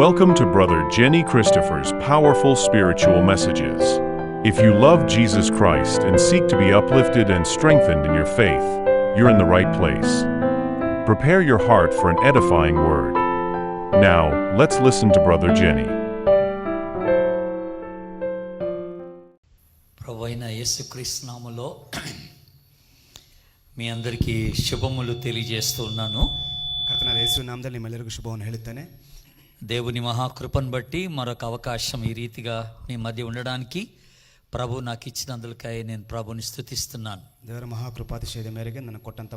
Welcome to Brother Jenny Christopher's powerful spiritual messages. If you love Jesus Christ and seek to be uplifted and strengthened in your faith, you're in the right place. Prepare your heart for an edifying word. Now, let's listen to Brother Jenny. ప్రభువైన యేసుక్రీస్తు నామములో మీ అందరికీ శుభములు తెలియజేస్తున్నాను. ಕರ್ತನಾದ ಯೇಸುವಿನ ನಾಮದಲ್ಲಿ ನಿಮ್ಮೆಲ್ಲರಿಗೂ ಶುಭವನ್ನು ಹೇಳುತ್ತೇನೆ. దేవుని మహాకృపను బట్టి మరొక అవకాశం ఈ రీతిగా మీ మధ్య ఉండడానికి ప్రభు నాకు ఇచ్చినందుకై నేను ప్రభుని స్తుతిస్తున్నాను. ದೇವರ ಮಹಾಕೃಪಾತಿಶಯದ ಮೇರೆಗೆ ನನಗೆ ಕೊಟ್ಟಂತ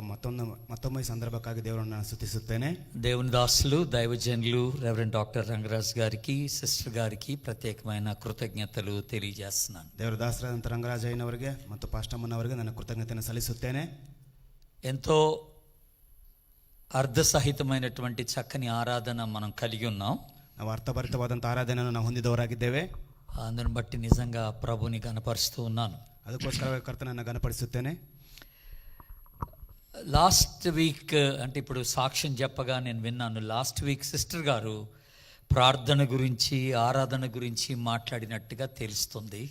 ಮತ್ತೊಮ್ಮೆ ಸಂದರ್ಭಕ್ಕಾಗಿ ದೇವರನ್ನು ನಾನು ಸ್ತುತಿಸುತ್ತೇನೆ. దేవుని దాసులు దైవజనులు రెవరెండ్ డాక్టర్ రంగరాజ్ గారికి సిస్టర్ గారికి ప్రత్యేకమైన కృతజ్ఞతలు తెలియజేస్తున్నాను. ದೇವರ ದಾಸರಾದಂಥ ರಂಗರಾಜಯ್ಯನವರಿಗೆ ಮತ್ತು ಪಾಸ್ಟಮ್ಮನವರಿಗೆ ನನ್ನ ಕೃತಜ್ಞತೆಯನ್ನು ಸಲ್ಲಿಸುತ್ತೇನೆ. ఎంతో అర్థసహితమైనటువంటి చక్కని ఆరాధన మనం కలిగి ఉన్నాం. ನಾವು ಅರ್ಥಭರಿತವಾದಂಥ ಆರಾಧನೆಯನ್ನು ನಾವು ಹೊಂದಿದವರಾಗಿದ್ದೇವೆ. అందుని బట్టి నిజంగా ప్రభుని గణపరుస్తూ ఉన్నాను. ಅದಕ್ಕೋಸ್ಕರ ಕರ್ತನನ್ನು ಗಣಪಡಿಸುತ್ತೇನೆ. లాస్ట్ వీక్ అంటే ఇప్పుడు సాక్ష్యం చెప్పగా నేను విన్నాను. లాస్ట్ వీక్ సిస్టర్ గారు ప్రార్థన గురించి ఆరాధన గురించి మాట్లాడినట్టుగా తెలుస్తుంది.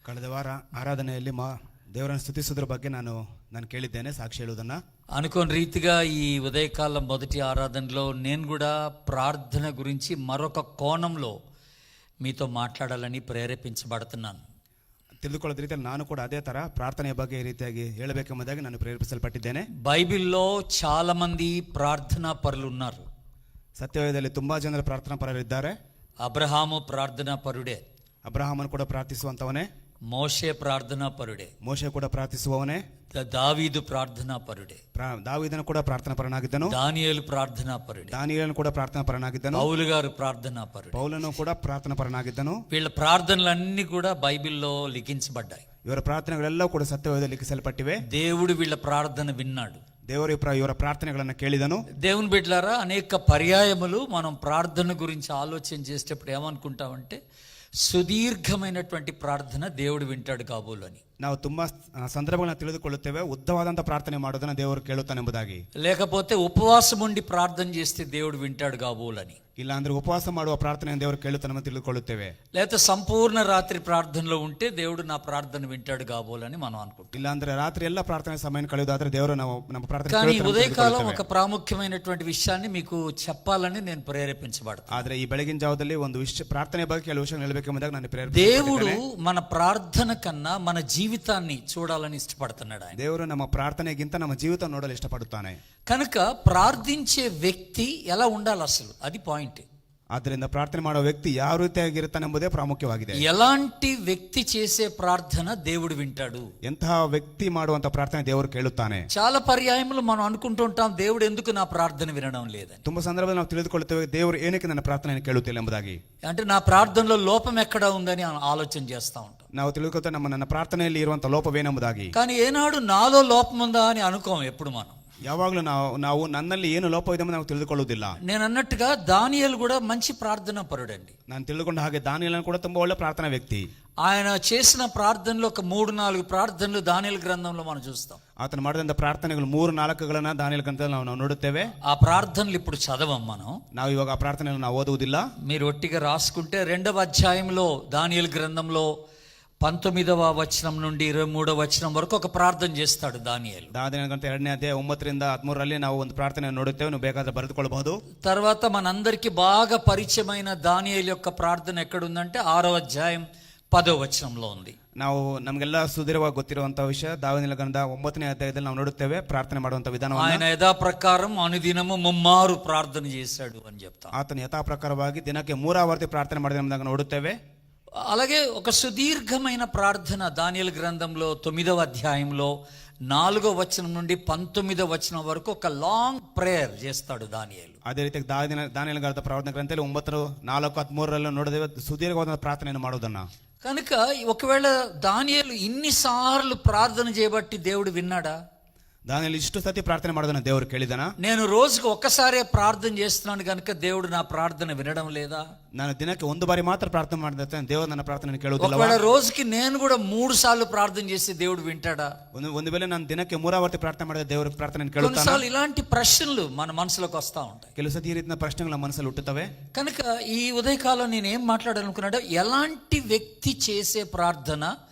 ಕಳೆದ ವಾರ ಆರಾಧನೆಯಲ್ಲಿ ದೇವರನ್ನು ಸ್ತುತಿಸೋದ್ರ ಬಗ್ಗೆ ನಾನು ಕೇಳಿದ್ದೇನೆ ಸಾಕ್ಷಿ ಹೇಳುವುದನ್ನು. అనుకోని రీతిగా ఈ ఉదయకాలం మొదటి ఆరాధనలో నేను కూడా ప్రార్థన గురించి మరొక కోణంలో మీతో మాట్లాడాలని ప్రేరేపించబడుతున్నాను. ತಿಳಿದುಕೊಳ್ಳೋದ ರೀತಿಯಲ್ಲಿ ನಾನು ಕೂಡ ಅದೇ ಥರ ಪ್ರಾರ್ಥನೆಯ ಬಗ್ಗೆ ಈ ರೀತಿಯಾಗಿ ಹೇಳಬೇಕೆಂಬುದಾಗಿ ನಾನು ಪ್ರೇರೇಪಿಸಲ್ಪಟ್ಟಿದ್ದೇನೆ. బైబిల్లో చాలా మంది ప్రార్థనా పరులు ఉన్నారు. ಸತ್ಯವೇದದಲ್ಲಿ ತುಂಬಾ ಜನರು ಪ್ರಾರ್ಥನಾ ಪರರಿದ್ದಾರೆ. అబ్రహాము ప్రార్థనా పరుడే, ಅಬ್ರಹಾಮನು ಕೂಡ ಪ್ರಾರ್ಥಿಸುವಂತವನೇ. మోషే ప్రార్థనా పరుడే, ಮೋಶೆ ಕೂಡ ಪ್ರಾರ್ಥಿಸುವವನೇ. దావీదు ప్రార్థనా పరుడే, దావీదను కూడా ప్రార్థనా పరನಾಗಿದ್ದನು. దానియేలు ప్రార్థనా పరుడే, దానియేలను కూడా ప్రార్థనా పరನಾಗಿದ್ದನು. పౌలు గారు ప్రార్థనా పరుడే, పౌలను కూడా ప్రార్థనా పరನಾಗಿದ್ದನು. వీళ్ళ ప్రార్థనలన్నీ కూడా బైబిల్లో లిఖించబడ్డాయి. ಇವರ ಪ್ರಾರ್ಥನೆಗಳೆಲ್ಲ ಕೂಡ ಸತ್ಯವೇದದಲ್ಲಿ ಲಿಖಿಸಲ್ಪಟ್ಟಿವೆ. దేవుడు వీళ్ళ ప్రార్థన విన్నాడు. ದೇವರು ಇವರ ಪ್ರಾರ್ಥನೆಗಳನ್ನು ಕೇಳಿದನು. దేవుని బిడ్డలారా, అనేక పర్యాయములు మనం ప్రార్థన గురించి ఆలోచన చేసేటప్పుడు ఏమనుకుంటామంటే సుదీర్ఘమైనటువంటి ప్రార్థన దేవుడు వింటాడు కాబోలు అని. ನಾವು ತುಂಬಾ ಸಂದರ್ಭಗಳನ್ನ ತಿಳಿದುಕೊಳ್ಳುತ್ತೇವೆ, ಉದ್ದವಾದಂಥ ಪ್ರಾರ್ಥನೆ ಮಾಡೋದನ್ನ ದೇವರು ಕೇಳುತ್ತಾನೆಂಬುದಾಗಿ. లేకపోతే ఉపవాసం ఉండి ప్రార్థన చేస్తే దేవుడు వింటాడు కాబోలని. ಇಲ್ಲ ಅಂದ್ರೆ ಉಪವಾಸ ಮಾಡುವ ಪ್ರಾರ್ಥನೆಯನ್ನು ದೇವರು ಕೇಳುತ್ತಾನೆಂದು ತಿಳಿದುಕೊಳ್ಳುತ್ತೇವೆ. లేకపోతే సంపూర్ణ రాత్రి ప్రార్థనలో ఉంటే దేవుడు నా ప్రార్థన వింటాడు కాబోలని మనం అనుకుంటాం. ಇಲ್ಲ ಅಂದ್ರೆ ರಾತ್ರಿ ಎಲ್ಲ ಪ್ರಾರ್ಥನೆ ಸಮಯ ಕಳೆಯೋದಾದ್ರೆ ದೇವರು ನಮ್ಮ ಪ್ರಾರ್ಥನೆ. కానీ ఉదయకాలం ఒక ప్రాముఖ్యమైనటువంటి విషయాన్ని మీకు చెప్పాలని నేను ప్రేరేపించబడతాను. ಆದ್ರೆ ಈ ಬೆಳಗಿನ ಜಾವದಲ್ಲಿ ಒಂದು ಪ್ರಾರ್ಥನೆ ಬಗ್ಗೆ ಕೆಲವು ವಿಷಯ ಹೇಳಬೇಕೆಂಬುದಾಗಿ ನಾನು దేవుడు మన ప్రార్థన కన్నా మన జీవితాన్ని చూడాలని ఇష్టపడుతున్నాడు. ఆయన ದೇವರು ನಮ್ಮ ಪ್ರಾರ್ಥನೆಗಿಂತ ನಮ್ಮ ಜೀವಿತ ನೋಡಲು ಇಷ್ಟಪಡುತ್ತಾನೆ. కనుక ప్రార్థించే వ్యక్తి ఎలా ఉండాలి అసలు, అది పాయింట్. ಆದ್ದರಿಂದ ಪ್ರಾರ್ಥನೆ ಮಾಡುವ ವ್ಯಕ್ತಿ ಯಾವ ರೀತಿಯಾಗಿರ್ತಾನೆ ಎಂಬುದೇ ಪ್ರಾಮುಖ್ಯವಾಗಿದೆ. ఎలాంటి వ్యక్తి చేసే ప్రార్థన దేవుడు వింటాడు, ಎಂತಹ ವ್ಯಕ್ತಿ ಮಾಡುವಂತ ಪ್ರಾರ್ಥನೆ ದೇವರು ಕೇಳುತ್ತಾನೆ. చాలా పర్యాయములు మనం అనుకుంటుంటాం దేవుడు ఎందుకు నా ప్రార్థన వినడం లేదని. ತುಂಬಾ ಸಂದರ್ಭದಲ್ಲಿ ನಾವು ತಿಳಿದುಕೊಳ್ಳುತ್ತೇವೆ ದೇವರು ಏನಕ್ಕೆ ನನ್ನ ಪ್ರಾರ್ಥನೆಯನ್ನು ಕೇಳುತ್ತಿಲ್ಲ ಎಂಬುದಾಗಿ. అంటే నా ప్రార్థనలో లోపం ఎక్కడ ఉందని ఆలోచన చేస్తూ ఉంటాం. ನಾವು ತಿಳಿದುಕೊಳ್ಳುತ್ತೇವೆ ನನ್ನ ಪ್ರಾರ್ಥನೆಯಲ್ಲಿ ಇರುವಂತಹ ಲೋಪವೇನೆಂಬುದಾಗಿ. కానీ ఏనాడు నాలో లోపం ఉందా అని అనుకోం ఎప్పుడు మనం. ಯಾವಾಗಲೂ ನಾವು ನನ್ನಲ್ಲಿ ಏನು ಲೋಪವಿದೆ ನಾವು ತಿಳಿದುಕೊಳ್ಳುವುದಿಲ್ಲ. నేను అన్నట్టుగా దానియేలు కూడా మంచి ప్రార్థనా పరుడండి. ನಾನು ತಿಳಿದುಕೊಂಡ ಹಾಗೆ దానియేలు కూడా ತುಂಬಾ ಒಳ್ಳೆ ప్రార్థనా వ్యక్తి. ఆయన చేసిన ప్రార్థనలు ఒక 3-4 ప్రార్థనలు దానియేలు గ్రంథంలో మనం చూస్తాం. ಆತನು ಮಾಡಿದಂತ ಪ್ರಾರ್ಥನೆಗಳು 3-4 దానియేలు గ్రంథದಲ್ಲಿ ನಾವು ನೋಡುತ್ತೇವೆ. ఆ ప్రార్థనలు ఇప్పుడు చదవం మనం. ನಾವು ಇವಾಗ ಆ ಪ್ರಾರ್ಥನೆಗಳನ್ನು ನಾವು ಓದುವುದಿಲ್ಲ. మీరు ఒట్టిగా రాసుకుంటే 2వ అధ్యాయంలో దానియేలు గ్రంథంలో 19వ వచనం నుండి 23వ వచనం వరకు ఒక ప్రార్థన చేస్తాడు దానియేలు. దానియేలు గ్రంథం 2ನೇ అధ్యాయం 9-13 ನಾವು ಒಂದು ಪ್ರಾರ್ಥನೆ ನೋಡುತ್ತೇವೆ, ನೀವು ಬೇಕಾದ್ರೆ ಬರೆದುಕೊಳ್ಳಬಹುದು. తర్వాత మనందరికీ బాగా పరిచయమైన దానియేలు యొక్క ప్రార్థన ఎక్కడుందంటే 6వ అధ్యాయం 10వ వచనంలో ఉంది. ನಾವು ನಮಗೆಲ್ಲ ಸುದೀರ್ಘವಾಗಿ ಗೊತ್ತಿರುವಂತಹ ವಿಷಯ దానియేలు గ్రంథ 9ನೇ అధ్యాಯದಲ್ಲಿ ನಾವು ನೋಡುತ್ತೇವೆ ಪ್ರಾರ್ಥನೆ ಮಾಡುವಂತ ವಿಧಾನವನ್ನು. ఆయన యథా ప్రకారం అనుదినము 3 ప్రార్థన చేశాడు అని చెప్తాం. ಆತನು ಯಥಾ ಪ್ರಕಾರವಾಗಿ ದಿನಕ್ಕೆ 3 ಆವರ್ತಿ ಪ್ರಾರ್ಥನೆ ಮಾಡಿದ ನೋಡುತ್ತೇವೆ. అలాగే ఒక సుదీర్ఘమైన ప్రార్థన దానియేలు గ్రంథంలో 9వ అధ్యాయంలో 4వ వచనం నుండి 19వ వచనం వరకు ఒక లాంగ్ ప్రేయర్ చేస్తాడు దానియేలు. ಅದೇ ರೀತಿ దానియేలు గ్రంథ ప్రార్థన గ్రంథದಲ್ಲಿ 9:4-13 ನೋಡಿದ್ದೇವೆ ಸುದೀರ್ಘವಾದ ಪ್ರಾರ್ಥನೆಯನ್ನು ಮಾಡೋದನ್ನ. కనుక ఒకవేళ దానియేలు ఇన్నిసార్లు ప్రార్థన చేయబట్టి దేవుడు విన్నాడా? దానిಯಲ್ಲಿ ಇಷ್ಟು ಸತಿ ಪ್ರಾರ್ಥನೆ ಮಾಡೋದನ್ನ ದೇವರು ಕೇಳಿದನ? నేను రోజుకు ఒక్కసారే ప్రార్థన చేస్తున్నాను కనుక దేవుడు నా ప్రార్థన వినడం లేదా? ನಾನು ದಿನಕ್ಕೆ ಒಂದು ಬಾರಿ ಮಾತ್ರ ಪ್ರಾರ್ಥನೆ ಮಾಡ್ತೇನೆ, ದೇವರು ನನ್ನ ಪ್ರಾರ್ಥನೆ ಕೇಳುವುದಿಲ್ಲ. ఒకవేళ రోజుకి నేను కూడా 3 సార్లు ప్రార్థన చేస్తే దేవుడు వింటాడా? ಒಂದು ವೇಳೆ ನಾನು ದಿನಕ್ಕೆ 3 ಬಾರಿ ಪ್ರಾರ್ಥನೆ ಮಾಡಿದ್ರೆ ದೇವರು ಪ್ರಾರ್ಥನೆ ಕೇಳುತ್ತಾನಾ? కొన్నిసార్లు ఇలాంటి ప్రశ్నలు మన మనసులోకి వస్తూ ఉంటాయి. ಕೆಲವು ಸತಿ ಈ ರೀತಿಯ ಪ್ರಶ್ನೆಗಳು ನಮ್ಮ ಮನಸ್ಸಲ್ಲಿ ಹುಟ್ಟುತ್ತವೆ. కనుక ఈ ఉదయకాలం నేను ఏం మాట్లాడాలనుకున్నాడో, ఎలాంటి వ్యక్తి చేసే ప్రార్థన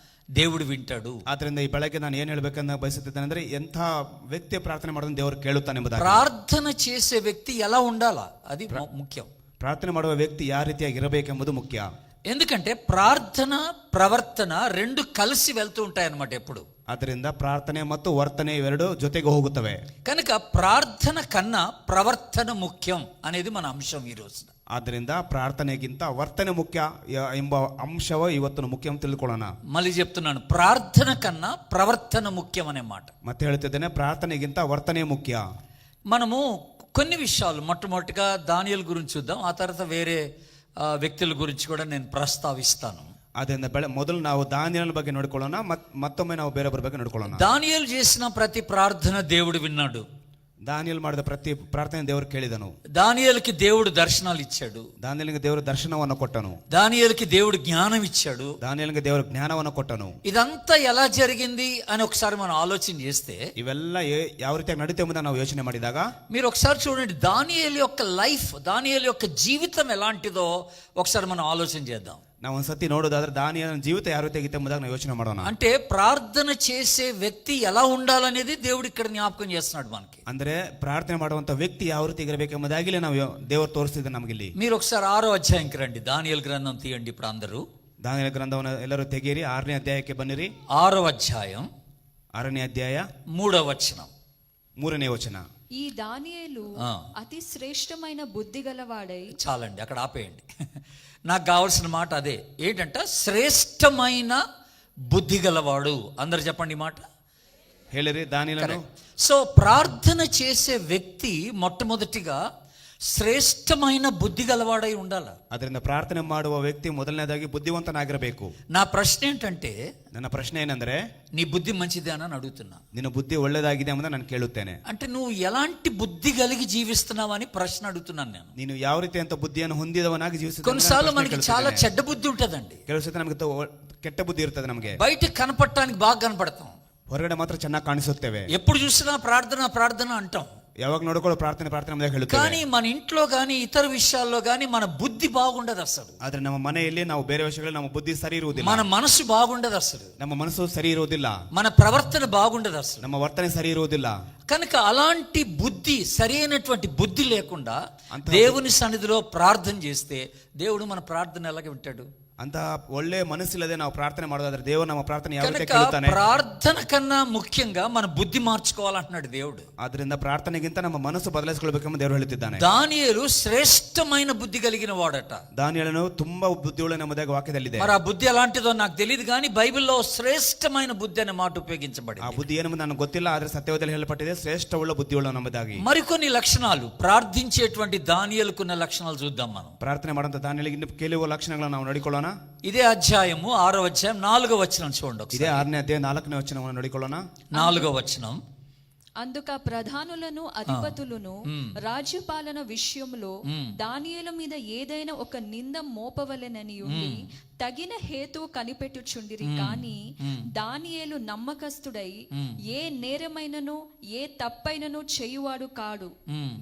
దేవుడు వింటాడు. ಆದ್ರಿಂದ ಈ ಬೆಳಗ್ಗೆ ನಾನು ಏನು ಹೇಳಬೇಕಂತ ಬಯಸುತ್ತಿದ್ದೇನೆ ಅಂದ್ರೆ, ಎಂಥ ವ್ಯಕ್ತಿ ಪ್ರಾರ್ಥನೆ ಮಾಡೋದನ್ನ ದೇವರು ಕೇಳುತ್ತಾನೆ ಎಂಬುದಾಗಿ. ప్రార్థన చేసే వ్యక్తి ఎలా ఉండాలా అది ముఖ్యం. ಪ್ರಾರ್ಥನೆ ಮಾಡುವ ವ್ಯಕ್ತಿ ಯಾವ ರೀತಿಯಾಗಿ ಇರಬೇಕೆಂಬುದು ಮುಖ್ಯ. ఎందుకంటే ప్రార్థన ప్రవర్తన రెండు కలిసి వెళ్తూ ఉంటాయన్నమాట ఎప్పుడు. ಆದ್ದರಿಂದ ಪ್ರಾರ್ಥನೆ ಮತ್ತು ವರ್ತನೆ ಇವೆರಡು ಜೊತೆಗೆ ಹೋಗುತ್ತವೆ. కనుక ప్రార్థన కన్నా ప్రవర్తన ముఖ్యం అనేది మన అంశం ఈ రోజున. ಆದ್ದರಿಂದ ಪ್ರಾರ್ಥನೆಗಿಂತ ವರ್ತನೆ ಮುಖ್ಯ ಎಂಬ ಅಂಶವು ಇವತ್ತು ಮುಖ್ಯ ಅಂತ ತಿಳ್ಕೊಳ್ಳೋಣ. మళ్ళీ చెప్తున్నాను, ప్రార్థన కన్నా ప్రవర్తన ముఖ్యం అనే మాట. ಮತ್ತೆ ಹೇಳ್ತಿದ್ದೇನೆ, ಪ್ರಾರ್ಥನೆಗಿಂತ ವರ್ತನೆ ಮುಖ್ಯ. మనము కొన్ని విషయాలు మొట్టమొదటిగా దానియేలు గురించి చూద్దాం, ఆ తర్వాత వేరే వ్యక్తుల గురించి కూడా నేను ప్రస్తావిస్తాను. ಅದರಿಂದ ಮೊದಲು ನಾವು ದಾನಿಯೇಲನ ಬಗ್ಗೆ ನೋಡ್ಕೊಳ್ಳೋಣ, ಮತ್ತೊಮ್ಮೆ ನಾವು ಬೇರೊಬ್ಬರ ಬಗ್ಗೆ ನೋಡ್ಕೊಳ್ಳೋಣ. దానియేలు చేసిన ప్రతి ప్రార్థన దేవుడు విన్నాడు. ದಾನಿಯೇಲ್ ಮಾಡಿದ ಪ್ರತಿ ಪ್ರಾರ್ಥನೆ ದೇವರು ಕೇಳಿದನು. దానియేలుకి దేవుడు దర్శనాలు ఇచ్చాడు. ದಾನಿಯೇಲನಿಗೆ ದೇವರು ದರ್ಶನವನ್ನು ಕೊಟ್ಟನು. దానియేలుకి దేవుడు జ్ఞానం ఇచ్చాడు. ದಾನಿಯೇಲನಿಗೆ ದೇವರು ಜ್ಞಾನವನ್ನು ಕೊಟ್ಟನು. ఇదంతా ఎలా జరిగింది అని ఒకసారి మనం ఆలోచన చేస్తే, ಇವೆಲ್ಲ ಯಾವ ರೀತಿಯಾಗಿ ನಡೀತೆ ಎಂಬುದನ್ನು ನಾವು ಯೋಚನೆ ಮಾಡಿದಾಗ, మీరు ఒకసారి చూడండి దానియేలు యొక్క లైఫ్, దానియేలు యొక్క జీవితం ఎలాంటిదో ఒకసారి మనం ఆలోచన చేద్దాం. ನಾವು ಒಂದ್ಸತಿ ನೋಡೋದಾದ್ರೆ ದಾನಿಯೇಲನ ಜೀವಿತ ಯಾವ ರೀತಿಯಾಗಿತ್ತು ಎಂಬುದಾಗಿ ನಾವು ಯೋಚನೆ ಮಾಡೋಣ. అంటే ప్రార్థన చేసే వ్యక్తి ఎలా ఉండాలనేది దేవుడు ఇక్కడ జ్ఞాపకం చేస్తున్నాడు మనకి. ಅಂದ್ರೆ ಪ್ರಾರ್ಥನೆ ಮಾಡುವಂತ ವ್ಯಕ್ತಿ ಯಾವ ರೀತಿ ಇರಬೇಕೆಂಬುದಾಗಿ ನಾವು ದೇವರು ತೋರಿಸಿದ ನಮಗಿಲ್ಲಿ. మీరు ఒకసారి 6వ అధ్యాయంకి రండి. దానియేలు గ్రంథం తీయండి ఇప్పుడు అందరూ. ದಾನಿಯೇಲ ಗ್ರಂಥವನ್ನು ಎಲ್ಲರೂ ತೆಗೆಯಿರಿ. 6ನೇ ಅಧ್ಯಾಯಕ್ಕೆ ಬನ್ನಿರಿ. 6వ అధ్యాయం 6ನೇ ಅಧ್ಯಾಯ 3వ వచనం. 3ನೇ ವಚನ. ఈ దానియేలు అతి శ్రేష్టమైన బుద్ధి గలవాడై. చాలండి, అక్కడ ఆపేయండి. నాకు కావాల్సిన మాట అదే. ఏంటంట? శ్రేష్టమైన బుద్ధి గలవాడు. అందరు చెప్పండి ఈ మాట. ಹೇಳಿರಿ ದಾನಿಯೇಲನು. సో ప్రార్థన చేసే వ్యక్తి మొట్టమొదటిగా శ్రేష్టమైన బుద్ధి గలవాడై ఉండాలి. ಅದರಿಂದ ಪ್ರಾರ್ಥನೆ ಮಾಡುವ ವ್ಯಕ್ತಿ ಮೊದಲನೇದಾಗಿ ಬುದ್ಧಿವಂತನಾಗಿರಬೇಕು. నా ప్రశ్న ఏంటంటే, ನನ್ನ ಪ್ರಶ್ನೆ ಏನಂದ್ರೆ, నీ బుద్ధి మంచిదే అని అడుగుతున్నా. ನಿನ್ನ ಬುದ್ಧಿ ಒಳ್ಳೆದಾಗಿದೆ ಎಂಬುದನ್ನು ನಾನು ಕೇಳುತ್ತೇನೆ. అంటే నువ్వు ఎలాంటి బుద్ధి కలిగి జీవిస్తున్నావు అని ప్రశ్న అడుగుతున్నాను నేను. ನೀನು ಯಾವ ರೀತಿ ಅಂತ ಬುದ್ಧಿಯನ್ನು ಹೊಂದಿದವನಾಗಿ ಜೀವಿಸುತ್ತೀಯ? కొన్నిసార్లు మనకి చాలా చెడ్డ బుద్ధి ఉంటదండి. ಕೆಲವು ಸತಿ ನಮಗೆ ಕೆಟ್ಟ ಬುದ್ಧಿ ಇರ್ತದೆ. ನಮಗೆ బయటకు కనపడటానికి బాగా కనపడతాం, ಹೊರಗಡೆ ಮಾತ್ರ ಚೆನ್ನಾಗಿ ಕಾಣಿಸುತ್ತೇವೆ. ఎప్పుడు చూసినా ప్రార్థన ప్రార్థన అంటాం. ಯಾವಾಗ ನೋಡ್ಕೊಳ್ಳೋ ಪ್ರಾರ್ಥನೆ ಪ್ರಾರ್ಥನೆ ಎಂಬುದಾಗಿ ಹೇಳುತ್ತೇವೆ. కానీ మన ఇంట్లో కానీ ఇతర విషయాల్లో కానీ మన బుద్ధి బాగుండదు అసలు. ಆದ್ರೆ ನಮ್ಮ ಮನೆಯಲ್ಲಿ ನಾವು ಬೇರೆ ವಿಷಯಗಳಲ್ಲಿ ನಮ್ಮ ಬುದ್ಧಿ ಸರಿ ಇರುವುದಿಲ್ಲ. మన మనసు బాగుండదు అసలు. ನಮ್ಮ ಮನಸ್ಸು ಸರಿ ಇರುವುದಿಲ್ಲ. మన ప్రవర్తన బాగుండదు అసలు. ನಮ್ಮ ವರ್ತನೆ ಸರಿ ಇರುವುದಿಲ್ಲ. కనుక అలాంటి బుద్ధి, సరైనటువంటి బుద్ధి లేకుండా దేవుని సన్నిధిలో ప్రార్థన చేస్తే దేవుడు మన ప్రార్థన ఎలాగ వింటాడు? ಅಂತ ಒಳ್ಳೆ ಮನಸ್ಸಿಲ್ಲದೆ ನಾವು ಪ್ರಾರ್ಥನೆ ಮಾಡೋದಾದ್ರೆ ದೇವರು ನಮ್ಮ ಪ್ರಾರ್ಥನೆ ಯಾವ ರೀತಿ కనుక ಕೇಳುತ್ತಾನೆ? ప్రార్థన కన్నా ముఖ్యంగా మన బుద్ధి మార్చుకోవాలంటున్నాడు దేవుడు. ಆದ್ರಿಂದ ಪ್ರಾರ್ಥನೆಗಿಂತ ನಮ್ಮ ಮನಸ್ಸು ಬದಲಾಯಿಸಿಕೊಳ್ಳಬೇಕೆಂಬ ದೇವರು ಹೇಳುತ್ತಿದ್ದಾನೆ. దానియేలు శ్రేష్టమైన బుద్ధి కలిగిన వాడట. ದಾನಿಯೇಲನು ತುಂಬಾ ಬುದ್ಧಿಯುಳ್ಳ ಎಂಬುದಾಗಿ ವಾಕ್ಯದಲ್ಲಿದೆ. మరి ఆ బుద్ధి ఎలాంటిదో నాకు తెలియదు, కానీ బైబిల్లో శ్రేష్టమైన బుద్ధి అనే మాట ఉపయోగించబడింది. ಆ ಬುದ್ಧಿ ಏನೆಂಬುದು ನನಗೆ ಗೊತ್ತಿಲ್ಲ, ಆದ್ರೆ ಸತ್ಯವೇದದಲ್ಲಿ ಹೇಳಲ್ಪಟ್ಟಿದೆ ಶ್ರೇಷ್ಠವುಳ್ಳ ಬುದ್ಧಿಯುಳ್ಳ ಎಂಬುದಾಗಿ. మరికొన్ని లక్షణాలు, ప్రార్థించేటువంటి దానియేలుకున్న లక్షణాలు చూద్దాం మనం. ಪ್ರಾರ್ಥನೆ ಮಾಡುವಂತ ದಾನಿಯೇಲಿಗೆ ಇನ್ನು ಕೆಲವು ಲಕ್ಷಣಗಳನ್ನು ನಾವು ನೋಡಿಕೊಳ್ಳೋಣ. ఇదే అధ్యాయము 6వ అధ్యాయం 4వ వచనం చూడండి ఒకసారి. ಇದೇ 6ನೇ ಅಧ್ಯಾಯ 4ನೇ ವಚನವನ್ನು ನೋಡಿಕೊಳ್ಳೋಣ. 4వ వచనం. అందుక ప్రధానులను అధిపతులను రాజ్యపాలన విషయంలో దానియేలు మీద ఏదైనా ఒక నింద మోపవలెనని ఉండి తగిన హేతువు కనిపెట్టుచుండిరి. కానీ దానియేలు నమ్మకస్తుడై ఏ నేరమైనను ఏ తప్పైనను చేయువాడు కాడు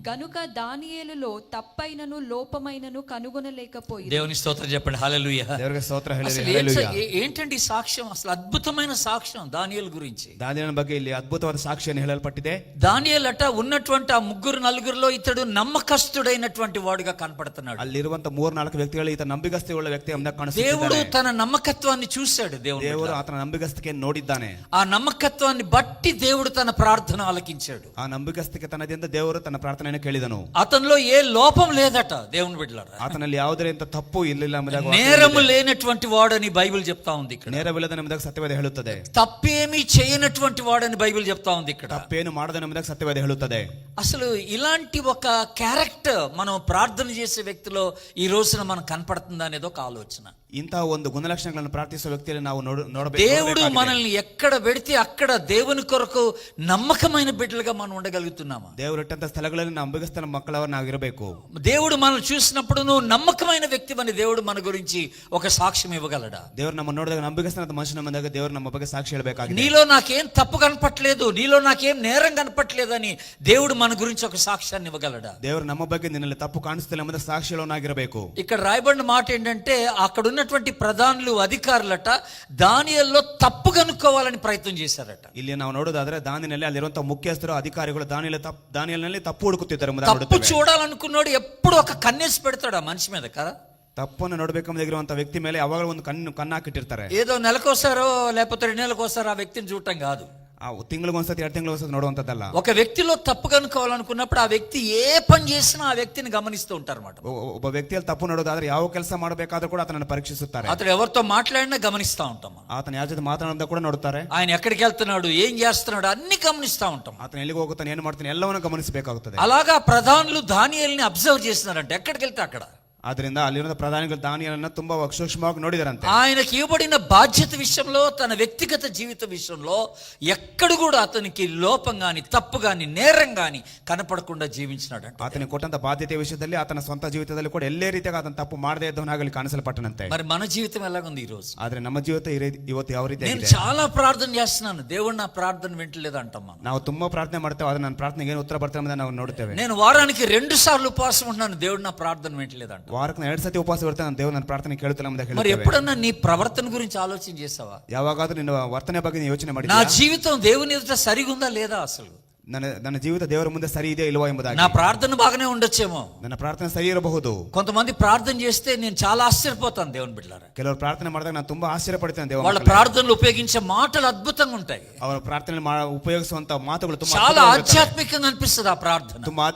గనుక దానియేలులో తప్పైనను లోపమైనను కనుగొనలేకపోయి. దేవుని స్తోత్రం చెప్పండి. హల్లెలూయా. ದೇವರಿಗೆ ಸ್ತೋತ್ರ అసలు ಹೇಳಿರಿ. ಹಲ್ಲೆಲೂಯಾ. ఏంటండి సాక్ష్యం? అసలు అద్భుతమైన సాక్ష్యం దానియేలు గురించి. ದಾನಿಯೇಲನ ಬಗ್ಗೆ ಇಲ್ಲಿ ಅದ್ಭುತವಾದ ಸಾಕ್ಷಿಯನ್ನು ಹೇಳಲ್ಪಟ್ಟಿದೆ. దానియేలట ఉన్నటువంటి ఆ 3-4 ఇతడు నమ్మకస్తుడైనటువంటి వాడుగా కనపడుతున్నాడు. ಅಲ್ಲಿರುವಂತ 3-4 ವ್ಯಕ್ತಿಗಳು ಈತ ನಂಬಿಗಸ್ತಿಯುಳ್ಳ ವ್ಯಕ್ತಿ ಎಂಬುದಾಗಿ ಕಾಣಿಸುತ್ತಿದ್ದಾರೆ. దేవుడు తన నమ్మకత్వాన్ని చూశాడు. ದೇವರು ಆತನ ನಂಬಿಗಸ್ತಿಕೆಯನ್ನು ನೋಡಿದ್ದಾನೆ. ఆ నమ్మకత్వాన్ని బట్టి దేవుడు తన ప్రార్థన ఆలకించాడు. ಆ ನಂಬಿಗಸ್ತಿಕೆ ತನದಿಂದ ದೇವರು ತನ್ನ ಪ್ರಾರ್ಥನೆಯನ್ನು ಕೇಳಿದನು. అతనిలో ఏ లోపం లేదట. దేవుని బిడ్డలారా, ಆತನಲ್ಲಿ ಯಾವುದೇ ಅಂತ ತಪ್ಪು ಇರಲಿಲ್ಲ ಎಂಬುದಾಗಿ నేరము లేనటువంటి వాడని బైబిల్ చెప్తా ఉంది ఇక్కడ. ನೇರವಿಲ್ಲದ ಎಂಬುದಾಗಿ ಸತ್ಯವೇದ ಹೇಳುತ್ತದೆ. తప్పేమీ చేయనటువంటి వాడని బైబిల్ చెప్తా ఉంది ఇక్కడ. ತಪ್ಪೇನು ಮಾಡದ ಎಂಬುದಾಗಿ ಸತ್ಯವೇದ ಹೇಳುತ್ತದೆ. అసలు ఇలాంటి ఒక క్యారెక్టర్ మనం ప్రార్థన చేసే వ్యక్తిలో ఈ రోజున మనకు కనపడుతుందా అనేది ఒక ఆలోచన. ಇಂತಹ ಒಂದು ಗುಣಲಕ್ಷಣಗಳನ್ನು ಪ್ರಾರ್ಥಿಸುವ ವ್ಯಕ್ತಿಯಲ್ಲಿ ನಾವು ನೋಡಬೇಕು. దేవుడు మనల్ని ఎక్కడ పెడితే అక్కడ దేవుని కొరకు నమ్మకమైన బిడ్డలుగా మనం ఉండగలుగుతున్నామా? ದೇವರು ಇಟ್ಟಂತ ಸ್ಥಳಗಳಲ್ಲಿ ನಾವು ನಂಬಿಗಸ್ತನ ಮಕ್ಕಳವರು ನಾವು ಇರಬೇಕು. దేవుడు మనల్ని చూసినప్పుడు నువ్వు నమ్మకమైన వ్యక్తివని దేవుడు మన గురించి ఒక సాక్ష్యం ఇవ్వగలడా? ದೇವರು ನಮ್ಮ ನೋಡಿದಾಗ ನಂಬಿಗಸ್ತನ ಮನುಷ್ಯನ ಬಂದಾಗ ದೇವರು ನಮ್ಮ ಬಗ್ಗೆ ಸಾಕ್ಷಿ ಹೇಳಬೇಕಾಗಿದೆ. నీలో నాకేం తప్పు కనపట్లేదు, నీలో నాకేం నేరం కనపట్లేదని దేవుడు మన గురించి ఒక సాక్ష్యాన్ని ఇవ్వగలడా? ದೇವರು ನಮ್ಮ ಬಗ್ಗೆ ನಿನ್ನಲ್ಲಿ ತಪ್ಪು ಕಾಣಿಸ್ತಿಲ್ಲ ಎಂಬುದಕ್ಕೆ ಸಾಕ್ಷಿಗಳನ್ನಾಗಿರಬೇಕು. ఇక్కడ రాయబడిన మాట ఏంటంటే అక్కడ ఉన్నటువంటి ప్రధానులు అధికారులట దానియేలులో తప్పు కనుక్కోవాలని ప్రయత్నం చేశారట. ಇಲ್ಲಿ ನಾವು ನೋಡೋದಾದ್ರೆ ದಾನಿಯಲ್ಲಿ ಅಲ್ಲಿರುವಂತಹ ಮುಖ್ಯಸ್ಥರು ಅಧಿಕಾರಿಗಳು ದಾನಿಯಲ್ಲಿ ತಪ್ಪು ಹುಡುಕುತ್ತಿದ್ದಾರೆ. తప్పు చూడాలనుకున్నాడు ఎప్పుడు ఒక కన్నేసి పెడతాడు ఆ మనిషి మీద కదా. ತಪ್ಪನ್ನು ನೋಡ್ಬೇಕಂಬುದಾಗಿರುವಂತಹ ವ್ಯಕ್ತಿ ಮೇಲೆ ಯಾವಾಗ ಒಂದು ಕಣ್ಣಾಕಿಟ್ಟಿರ್ತಾರೆ. ఏదో నెలకోసారో లేకపోతే 2 నెలలకోసారో ఆ వ్యక్తిని చూడటం కాదు. ಆ ತಿಂಗಳಿಗೊಂದ್ಸತಿ 2 ತಿಂಗಳಿಗೊಂದ್ಸತಿ ನೋಡುವಂತದ್ದಲ್ಲ. ఒక వ్యక్తిలో తప్పు కనుక్కోవాలనుకున్నప్పుడు ఆ వ్యక్తి ఏ పని చేసినా ఆ వ్యక్తిని గమనిస్తూ ఉంటారు అన్నమాట. ಒಬ್ಬ ವ್ಯಕ್ತಿಯಲ್ಲಿ ತಪ್ಪು ನೋಡೋದಾದ್ರೆ ಯಾವ ಕೆಲಸ ಮಾಡಬೇಕಾದ್ರೂ ಕೂಡ ಆತನನ್ನು ಪರೀಕ್ಷಿಸುತ್ತಾರೆ. అతడు ఎవరితో మాట్లాడినా గమనిస్తూ ఉంటాం. ಆತನ ಯಾರ ಜೊತೆ ಮಾತನಾಡೋದ ಕೂಡ ನೋಡುತ್ತಾರೆ. ఆయన ఎక్కడికి వెళ్తున్నాడు, ఏం చేస్తున్నాడు అన్ని గమనిస్తూ ఉంటాం. ಆತನ ಎಲ್ಲಿಗೆ ಹೋಗುತ್ತಾನೆ, ಏನು ಮಾಡ್ತಾನೆ ಎಲ್ಲವನ್ನೂ ಗಮನಿಸಬೇಕಾಗುತ್ತದೆ. అలాగా ప్రధానులు దానియేలుని అబ్జర్వ్ చేస్తున్నారంటే ఎక్కడికి వెళ్తే అక్కడ. ಆದ್ರಿಂದ ಅಲ್ಲಿರುವ ಪ್ರಧಾನಿಗಳು ದಾನಿಯೇಲನ್ನ ತುಂಬಾ ಸೂಕ್ಷ್ಮವಾಗಿ ನೋಡಿದಾರಂತೆ. ఆయనకి ఇవ్వబడిన బాధ్యత విషయంలో, తన వ్యక్తిగత జీవిత విషయంలో ఎక్కడ కూడా అతనికి లోపం గాని, తప్పు గాని, నేరం గాని కనపడకుండా జీవించినాడంట. ಆತನಿಗೆ ಕೊಟ್ಟಂತ ಬಾಧ್ಯತೆ ವಿಷಯದಲ್ಲಿ ಆತನ ಸ್ವಂತ ಜೀವಿತದಲ್ಲಿ ಕೂಡ ಎಲ್ಲೇ ರೀತಿಯಾಗಿ ಆತನ ತಪ್ಪು ಮಾಡದೇ ಇದ್ದವನಾಗಲಿ ಕಾಣಿಸಲ್ಪಟ್ಟನಂತೆ. మరి మన జీవితం ఎలాగుంది ఈ రోజు? ಆದ್ರೆ ನಮ್ಮ ಜೀವಿತ ಇವತ್ತು ಯಾವ ರೀತಿ నేను ಆಗಿದೆ? చాలా ప్రార్థన చేస్తున్నాను, దేవుడు నా ప్రార్థన వింటలేదు అంటాం మనం. ನಾವು ತುಂಬಾ ಪ್ರಾರ್ಥನೆ ಮಾಡ್ತೇವೆ, ಆದ್ರೆ ನನ್ನ ಪ್ರಾರ್ಥನೆಗೆ ಏನು ಉತ್ತರ ಬರ್ತಾರೆ ಅಂತ ನಾವು ನೋಡ್ತೇವೆ. నేను వారానికి 2 సార్లు ఉపవాసం ఉంటున్నాను, దేవుడు నా ప్రార్థన వింటలేదు అంట. ವಾರಕ್ಕೆ 2 ಸತಿ ಉಪವಾಸ ಇರ್ತೇನೆ, ನಾನು ದೇವರು ನನ್ನ ಪ್ರಾರ್ಥನೆ ಕೇಳುತ್ತಿಲ್ಲ ಅಂತ మరి ಹೇಳ್ತೇವೆ. ఎప్పుడన్నా నీ ప్రవర్తన గురించి ఆలోచన చేసావా? ಯಾವಾಗಾದ್ರೂ ನಿನ್ನ ವರ್ತನೆ ಬಗ್ಗೆ ನೀನು ಯೋಚನೆ నా ಮಾಡಿದ್ಯಾ? జీవితం దేవుని ఎదుట సరిగుందా లేదా అసలు? ನನ್ನ ಜೀವಿತ ದೇವರ ಮುಂದೆ ಸರಿ ಇದೆಯಾ ಇಲ್ವಾ ಎಂಬುದಾಗಿ. నా ప్రార్థన బాగానే ఉండొచ్చేమో, ನನ್ನ ಪ್ರಾರ್ಥನೆ ಸರಿ ಇರಬಹುದು. కొంతమంది ప్రార్థన చేస్తే నేను చాలా ఆశ్చర్యపోతాను దేవుని బిడ్డలారా. ಕೆಲವರು ಪ್ರಾರ್ಥನೆ ಮಾಡಿದಾಗ ನಾನು ತುಂಬಾ ಆಶ್ಚರ್ಯ ಪಡ್ತೇನೆ. ದೇವರ వాళ్ళ ప్రార్థనలు ఉపయోగించే మాటలు అద్భుతంగా ఉంటాయి. ಅವರ ಪ್ರಾರ್ಥನೆ ಉಪಯೋಗಿಸುವಂತ ಮಾತುಗಳು ತುಂಬಾ చాలా ఆధ్యాత్మికంగా అనిపిస్తుంది ఆ ప్రార్థన. ತುಂಬಾ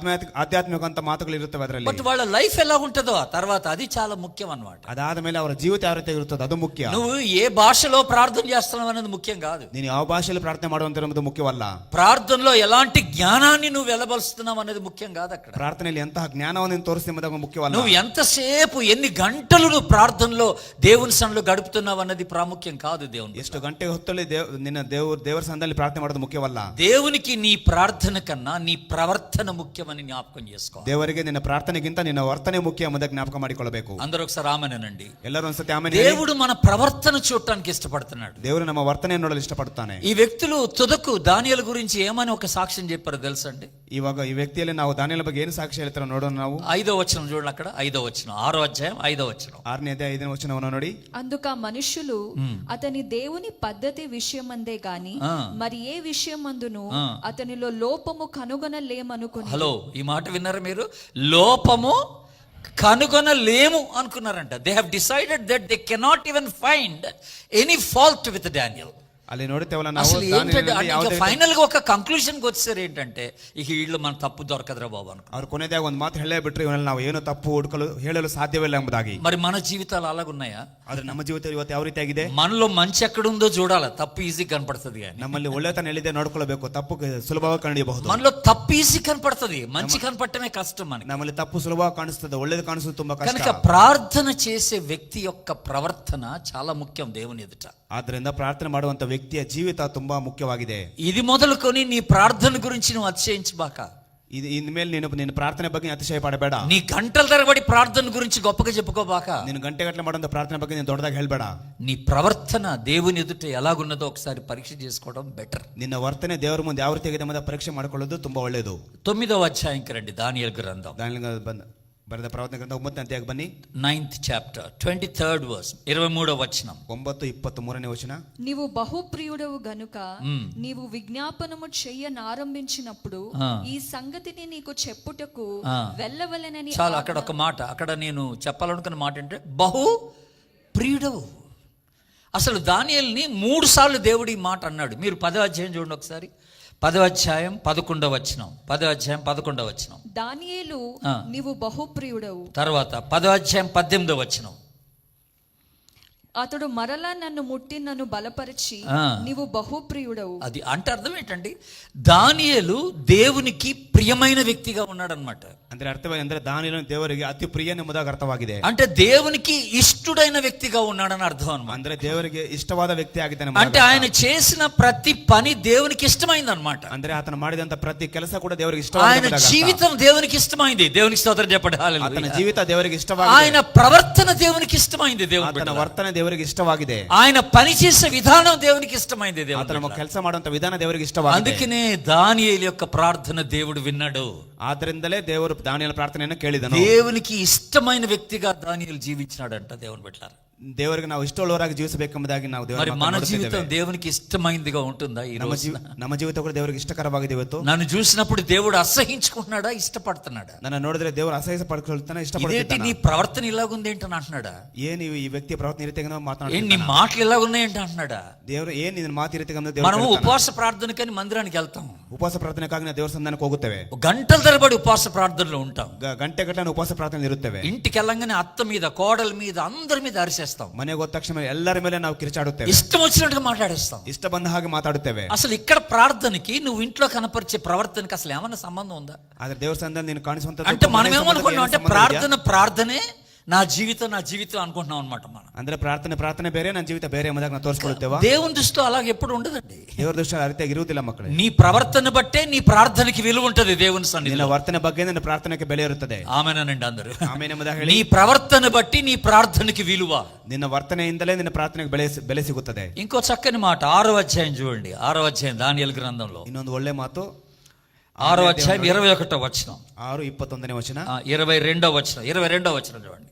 ಆಧ್ಯಾತ್ಮಿಕ ಅಂತ ಮಾತುಗಳು ಇರುತ್ತವೆ ಅದರಲ್ಲಿ. బట్ వాళ్ళ లైఫ్ ఎలా ఉంటుందో ఆ తర్వాత అది చాలా ముఖ్యం అన్నమాట. ಅದಾದ ಮೇಲೆ ಅವರ ಜೀವಿತ ಯಾವ ರೀತಿ ಇರುತ್ತದೆ ಅದು ಮುಖ್ಯ. నువ్వు ఏ భాషలో ప్రార్థన చేస్తున్నావు అనేది ముఖ్యం కాదు. ನೀನು ಯಾವ ಭಾಷೆಯಲ್ಲಿ ಪ್ರಾರ್ಥನೆ ಮಾಡುವಂತಿರುವುದು ಮುಖ್ಯವಲ್ಲ. ప్రార్థనలో ఎలాంటి జ్ఞానాన్ని నువ్వు వెలబలుస్తున్నావు అనేది ముఖ్యం కాదు. అక్కడ ಪ್ರಾರ್ಥನೆಯಲ್ಲಿ ಎಂತಹ ಜ್ಞಾನವನ್ನು ನೀನು ತೋರಿಸುವುದು ಮುಖ್ಯವಲ್ಲ. నువ్వు ఎంతసేపు ఎన్ని గంటలు నువ్వు ప్రార్థనలో దేవుని సన్నిధిలో గడుపుతున్నావు అన్నది ప్రాముఖ్యం కాదు. దేవుని ಎಷ್ಟು ಗಂಟೆ ಹೊತ್ತಲ್ಲಿ ನಿನ್ನ ದೇವರ ಸನ್ನಿಧಿಯಲ್ಲಿ ಪ್ರಾರ್ಥನೆ ಮಾಡೋದು ಮುಖ್ಯವಲ್ಲ. దేవునికి నీ ప్రార్థన కన్నా నీ ప్రవర్తన ముఖ్యమని జ్ఞాపకం చేసుకో. ದೇವರಿಗೆ ನಿನ್ನ ಪ್ರಾರ್ಥನೆಗಿಂತ ನಿನ್ನ ವರ್ತನೆ ಮುಖ್ಯ ಎಂಬುದನ್ನು ಜ್ಞಾಪಕ ಮಾಡಿಕೊಳ್ಳಬೇಕು. అందరూ ఒకసారి ఆమేనండి. ಎಲ್ಲರೂ ಒಂದ್ಸತಿ ಆಮೇಲೆ. దేవుడు మన ప్రవర్తన చూడటానికి ఇష్టపడుతున్నాడు. ದೇವರು ನಮ್ಮ ವರ್ತನೆಯನ್ನು ನೋಡಲು ಇಷ್ಟಪಡುತ್ತಾನೆ. ఈ వ్యక్తులు తుదకు దానియేలు గురించి ఏమని ఒక సాక్ష్యం చెప్పారో తెలుసండి? ಇವಾಗ ಈ ವ್ಯಕ್ತಿಯಲ್ಲಿ ನಾವು ದಾನಿಯೇಲ ಬಗ್ಗೆ ಏನು ಸಾಕ್ಷಿ ಹೇಳ್ತಾರೋ ನೋಡೋಣ. ನಾವು 5వ వచనం చూడండి, అక్కడ 5వ వచనం, 6వ అధ్యాయం 5వ వచనం. 6ನೇ ಅಧ್ಯಾಯ 5ನೇ ವಚನವನ್ನು ನೋಡಿ. అందుక మనుషులు అతని దేవుని పద్ధతి విషయమందే గాని మరి ఏ విషయమందును అతనిలో లోపము కనుగొనలేమనుకుని. హలో, ఈ మాట విన్నారా మీరు? లోపము కనుగొనలేము అనుకున్నారంట. They have decided that they cannot even find any fault with Daniel. ಅಲ್ಲಿ ನೋಡ್ತೇವಲ್ಲ ನಾವು, అసలు ఏంటంటే ఫైనల్ గా ఒక కంక్లూషన్ కి వచ్చారు ఏంటంటే, ఇక వీళ్ళు మన తప్పు దొరకదురా బాబు అనుకో. ಅವ್ರು ಕೊನೆದಾಗ ಒಂದು ಮಾತು ಹೇಳೇ ಬಿಟ್ರು, ಇವನಲ್ಲಿ ನಾವು ಏನು ತಪ್ಪು ಹೇಳಲು ಸಾಧ್ಯವಿಲ್ಲ ಎಂಬುದಾಗಿ. మరి మన జీవితాలు అలాగున్నాయా? ಆದ್ರೆ ನಮ್ಮ ಜೀವಿತ ಇವತ್ತು ಯಾವ ರೀತಿಯಾಗಿದೆ? మనలో మంచి ఎక్కడుందో చూడాలి, తప్పు ఈజీ కనపడుతుంది. కానీ ನಮ್ಮಲ್ಲಿ ಒಳ್ಳೆತನ ಎಲ್ಲಿದೆ ನೋಡ್ಕೊಳ್ಬೇಕು, ತಪ್ಪು ಸುಲಭವಾಗಿ ಕಂಡುಹಿಡಿಯಬಹುದು. మనలో తప్పు ఈజీ కనపడుతుంది, మంచి కనపడటమే కష్టం మనకి. ನಮ್ಮಲ್ಲಿ ತಪ್ಪು ಸುಲಭವಾಗಿ ಕಾಣಿಸ್ತದೆ, ಒಳ್ಳೇದು ಕಾಣಿಸೋದು ತುಂಬಾ ಕಷ್ಟ. కనుక ప్రార్థన చేసే వ్యక్తి యొక్క ప్రవర్తన చాలా ముఖ్యం దేవుని ఎదుట. ಆದ್ರಿಂದ ಪ್ರಾರ್ಥನೆ ಮಾಡುವಂತ ವ್ಯಕ್ತಿಯ ಜೀವಿತ ತುಂಬಾ ಮುಖ್ಯವಾಗಿದೆ. ఇది మొదలుకొని నీ ప్రార్థన గురించి నువ్వు అతిశయించబాక. ಇದು ಇನ್ಮೇಲೆ ನಿನ್ನ ಪ್ರಾರ್ಥನೆ ಬಗ್ಗೆ ಅತಿಶಯ ಪಡಬೇಡ. నీ గంటల తరబడి ప్రార్థన గురించి గొప్పగా చెప్పుకోబాక. ನೀನು ಗಂಟೆಗಟ್ಟಲೆ ಮಾಡುವಂತ ಪ್ರಾರ್ಥನೆ ಬಗ್ಗೆ ನೀನು ದೊಡ್ಡದಾಗಿ ಹೇಳ್ಬೇಡ. నీ ప్రవర్తన దేవుని ఎదుట ఎలాగున్నదో ఒకసారి పరీక్ష చేసుకోవడం బెటర్. ನಿನ್ನ ವರ್ತನೆ ದೇವರ ಮುಂದೆ ಯಾವ ರೀತಿಯಾಗಿದೆ ಎಂಬುದನ್ನು ಪರೀಕ್ಷೆ ಮಾಡಿಕೊಳ್ಳೋದು ತುಂಬಾ ಒಳ್ಳೆಯದು. 9వ అధ్యాయంకి రండి, దానియేలు గ్రంథం. ಬರೆದ ಪ್ರವಚನ ಗ್ರಂಥ 9ನೇ ಅಧ್ಯಾಯಕ್ಕೆ ಬನ್ನಿ. 9th chapter 23rd verse, 23వ వచనం. 9:23ನೇ ವಚನ. నీవు బహుప్రియుడవు గనుక నీవు విజ్ఞాపనము చెయ్యనారంభించినప్పుడు ఈ సంగతిని నీకు చెప్పుటకు వెళ్ళవలెనని. చాలా, అక్కడ ఒక మాట, అక్కడ నేను చెప్పాలనుకున్న మాట ఏంటంటే బహు ప్రియుడవు. అసలు దానియేలుని 3 సార్లు దేవుడు ఈ మాట అన్నాడు. మీరు 10వ అధ్యాయం చూడండి ఒకసారి, 10వ అధ్యాయం 11వ వచనం. 10వ అధ్యాయం 11వ వచనం. దానియేలు నీవు బహుప్రియుడవు. తర్వాత 10వ అధ్యాయం 18వ వచనం. అతడు మరలా నన్ను ముట్టి నన్ను బలపరిచి నీవు బహుప్రియుడవు. అది అంటే అర్థం ఏంటండి, దానియేలు దేవునికి ప్రియమైన వ్యక్తిగా ఉన్నాడనమాట. ಅಂದ್ರೆ ಅರ್ಥವೇನೆಂದರೆ ದಾನಿಯೇಲನು ದೇವರಿಗೆ ಅತಿ ಪ್ರಿಯನೆಂಬುದಾಗಿ ಅರ್ಥವಾಗಿದೆ. అంటే దేవునికి ఇష్టడైన వ్యక్తిగా ఉన్నాడని అర్థం అన్నమాట. ಅಂದ್ರೆ ದೇವರಿಗೆ ಇಷ್ಟವಾದ ವ್ಯಕ್ತಿ ಆಗಿದ್ದಾನೆ. అంటే ఆయన చేసిన ప్రతి పని దేవునికి ఇష్టమైంది అనమాట. ಅಂದ್ರೆ ಆತನ ಮಾಡಿದಂತ ಪ್ರತಿ ಕೆಲಸ ಕೂಡ ದೇವರಿಗೆ ఆయన ಇಷ್ಟವಾಗಿದೆ. జీవితం దేవునికి ఇష్టమైంది. దేవునికి స్తోత్రం చెప్పండి. ಆತನ ಜೀವಿತ ದೇವರಿಗೆ ಇಷ್ಟವಾಗಿದೆ. ఆయన ప్రవర్తన దేవునికి ఇష్టమైంది. ಆತನ ವರ್ತನೆ ದೇವರಿಗೆ ಇಷ್ಟವಾಗಿದೆ. ఆయన పని చేసే విధానం దేవునికి ఇష్టమైంది. ಆತನ ಕೆಲಸ ಮಾಡುವಂತ ವಿಧಾನ ದೇವರಿಗೆ ಇಷ್ಟವಾಗಿದೆ. అందుకనే దానియేలు యొక్క ప్రార్థన దేవుడు విన్నాడు. ಆದ್ದರಿಂದಲೇ ದೇವರು ದಾನಿಯೇಲನ ಪ್ರಾರ್ಥನೆಯನ್ನು ಕೇಳಿದನು. దేవునికి ఇష్టమైన వ్యక్తిగా దానియేలు జీవించాడంట. దేవుని బిడ్డలారా, ದೇವರಿಗೆ ನಾವು ಇಷ್ಟವುಳ್ಳವರಾಗಿ ಜೀವಿಸಬೇಕೆಂಬುದಾಗಿ ನಾವು మరి మన జీవితం దేవునికి ఇష్టమైనదిగా ఉంటుందా? ఈ రోజు ನಮ್ಮ ಜೀವಿತ ಕೂಡ ದೇವರಿಗೆ ಇಷ್ಟಕರವಾಗಿದೆ. ಇವತ್ತು నన్ను చూసినప్పుడు దేవుడు అసహించుకుంటున్నాడా, ఇష్టపడుతున్నాడా? ನನ್ನ ನೋಡಿದ್ರೆ ದೇವರು ಅಸಹ್ಯ ಪಡ್ಕೊಳ್ತಾನೆ, ಇಷ್ಟಪಡ್ತಾನೆ. నీ ప్రవర్తన ఇలాగుంది ఏంటని అంటున్నాడా? ಏನು ఈ వ్యక్ತಿ ప్రవర్తನೆ ಈ ರೀತಿಯಾಗಿ ಮಾತನಾಡ್ತಾನೆ, నీ మాటలు ఇలా ఉన్నాయంట అంటున్నాడా? ದೇವರು ಏನು ನಿನ್ನ ಮಾತು ಈ ರೀತಿಯಾಗಿ మనం ఉపవాಸ ప్రార్థనకని మందిరానికి వెళ్తాం. ಉಪವಾಸ ಪ್ರಾರ್ಥನೆಗಾಗಿ ನಾವು ದೇವರ ಸನ್ನಿಧಾನಕ್ಕೆ ಹೋಗುತ್ತೇವೆ. గంటల తరబడి ఉపవాస ప్రార్థనలో ఉంటాం. ಗಂಟೆಗಟ್ಟಲೆ ಉಪವಾಸ ಪ್ರಾರ್ಥನೆ ಇರುತ್ತೇವೆ. ఇంటికి వెళ్ళంగానే అత్త మీద, కోడల మీద, అందరి మీద అరిసేస్తాం. ಮನೆಗೆ ಹೋದ ತಕ್ಷಣ ಎಲ್ಲರ ಮೇಲೆ ನಾವು ಕಿರಿಚಾಡುತ್ತೇವೆ. ఇష్టం వచ్చినట్టుగా మాట్లాడేస్తాం. ಇಷ್ಟ ಬಂದ ಹಾಗೆ ಮಾತಾಡುತ್ತೇವೆ. అసలు ఇక్కడ ప్రార్థనకి నువ్వు ఇంట్లో కనపరిచే ప్రవర్తనకి అసలు ఏమైనా సంబంధం ఉందా? ಆದ್ರೆ ದೇವರ ಸನ್ನಿಧಾನ ನೀನು ಕಾಣಿಸುವಂತ అంటే మనం ఏమనుకుంటున్నాం అంటే ప్రార్థనే నా జీవితం అనుకుంటున్నాం అనమాట. మనం ಅಂದ್ರೆ ಪ್ರಾರ್ಥನೆ ಬೇರೆ, ನನ್ನ ಜೀವಿತ ಬೇರೆ ಎಂಬುದಾಗಿ ನಾವು ತೋರಿಸ್ಕೊಳ್ತೇವೆ. దేవుని దృష్టిలో అలాగే ఎప్పుడు ఉండదండి. ದೇವರ ದೃಷ್ಟಿಯಲ್ಲಿ ಆ ರೀತಿಯಾಗಿ ಇರುವುದಿಲ್ಲ ಮಕ್ಕಳೇ. నీ ప్రవర్తన బట్టే నీ ప్రార్థనకి విలువ ఉంటది దేవుని సన్నిధిలో. ನಿನ್ನ ವರ್ತನೆ ಬಗ್ಗೆ ನಿನ್ನ ಪ್ರಾರ್ಥನೆಗೆ ಬೆಲೆ ಇರುತ್ತದೆ. ఆమేనండి అందరూ. ಆಮೆನ್ ಎಂಬುದಾಗಿ ಹೇಳಿ. నీ ప్రవర్తన బట్టి నీ ప్రార్థనకి విలువ. ನಿನ್ನ ವರ್ತನೆಯಿಂದಲೇ ನಿನ್ನ ಪ್ರಾರ್ಥನೆಗೆ ಬೆಲೆ ಸಿಗುತ್ತದೆ. ఇంకో చక్కని మాట 6వ అధ్యాయం చూడండి. 6వ అధ్యాయం దానియేలు గ్రంథంలో ಇನ್ನೊಂದು ಒಳ್ಳೆ ಮಾತು 6వ అధ్యాయం 21వ వచనం, 6:21ನೇ ವಚನ, 22వ వచనం చూడండి.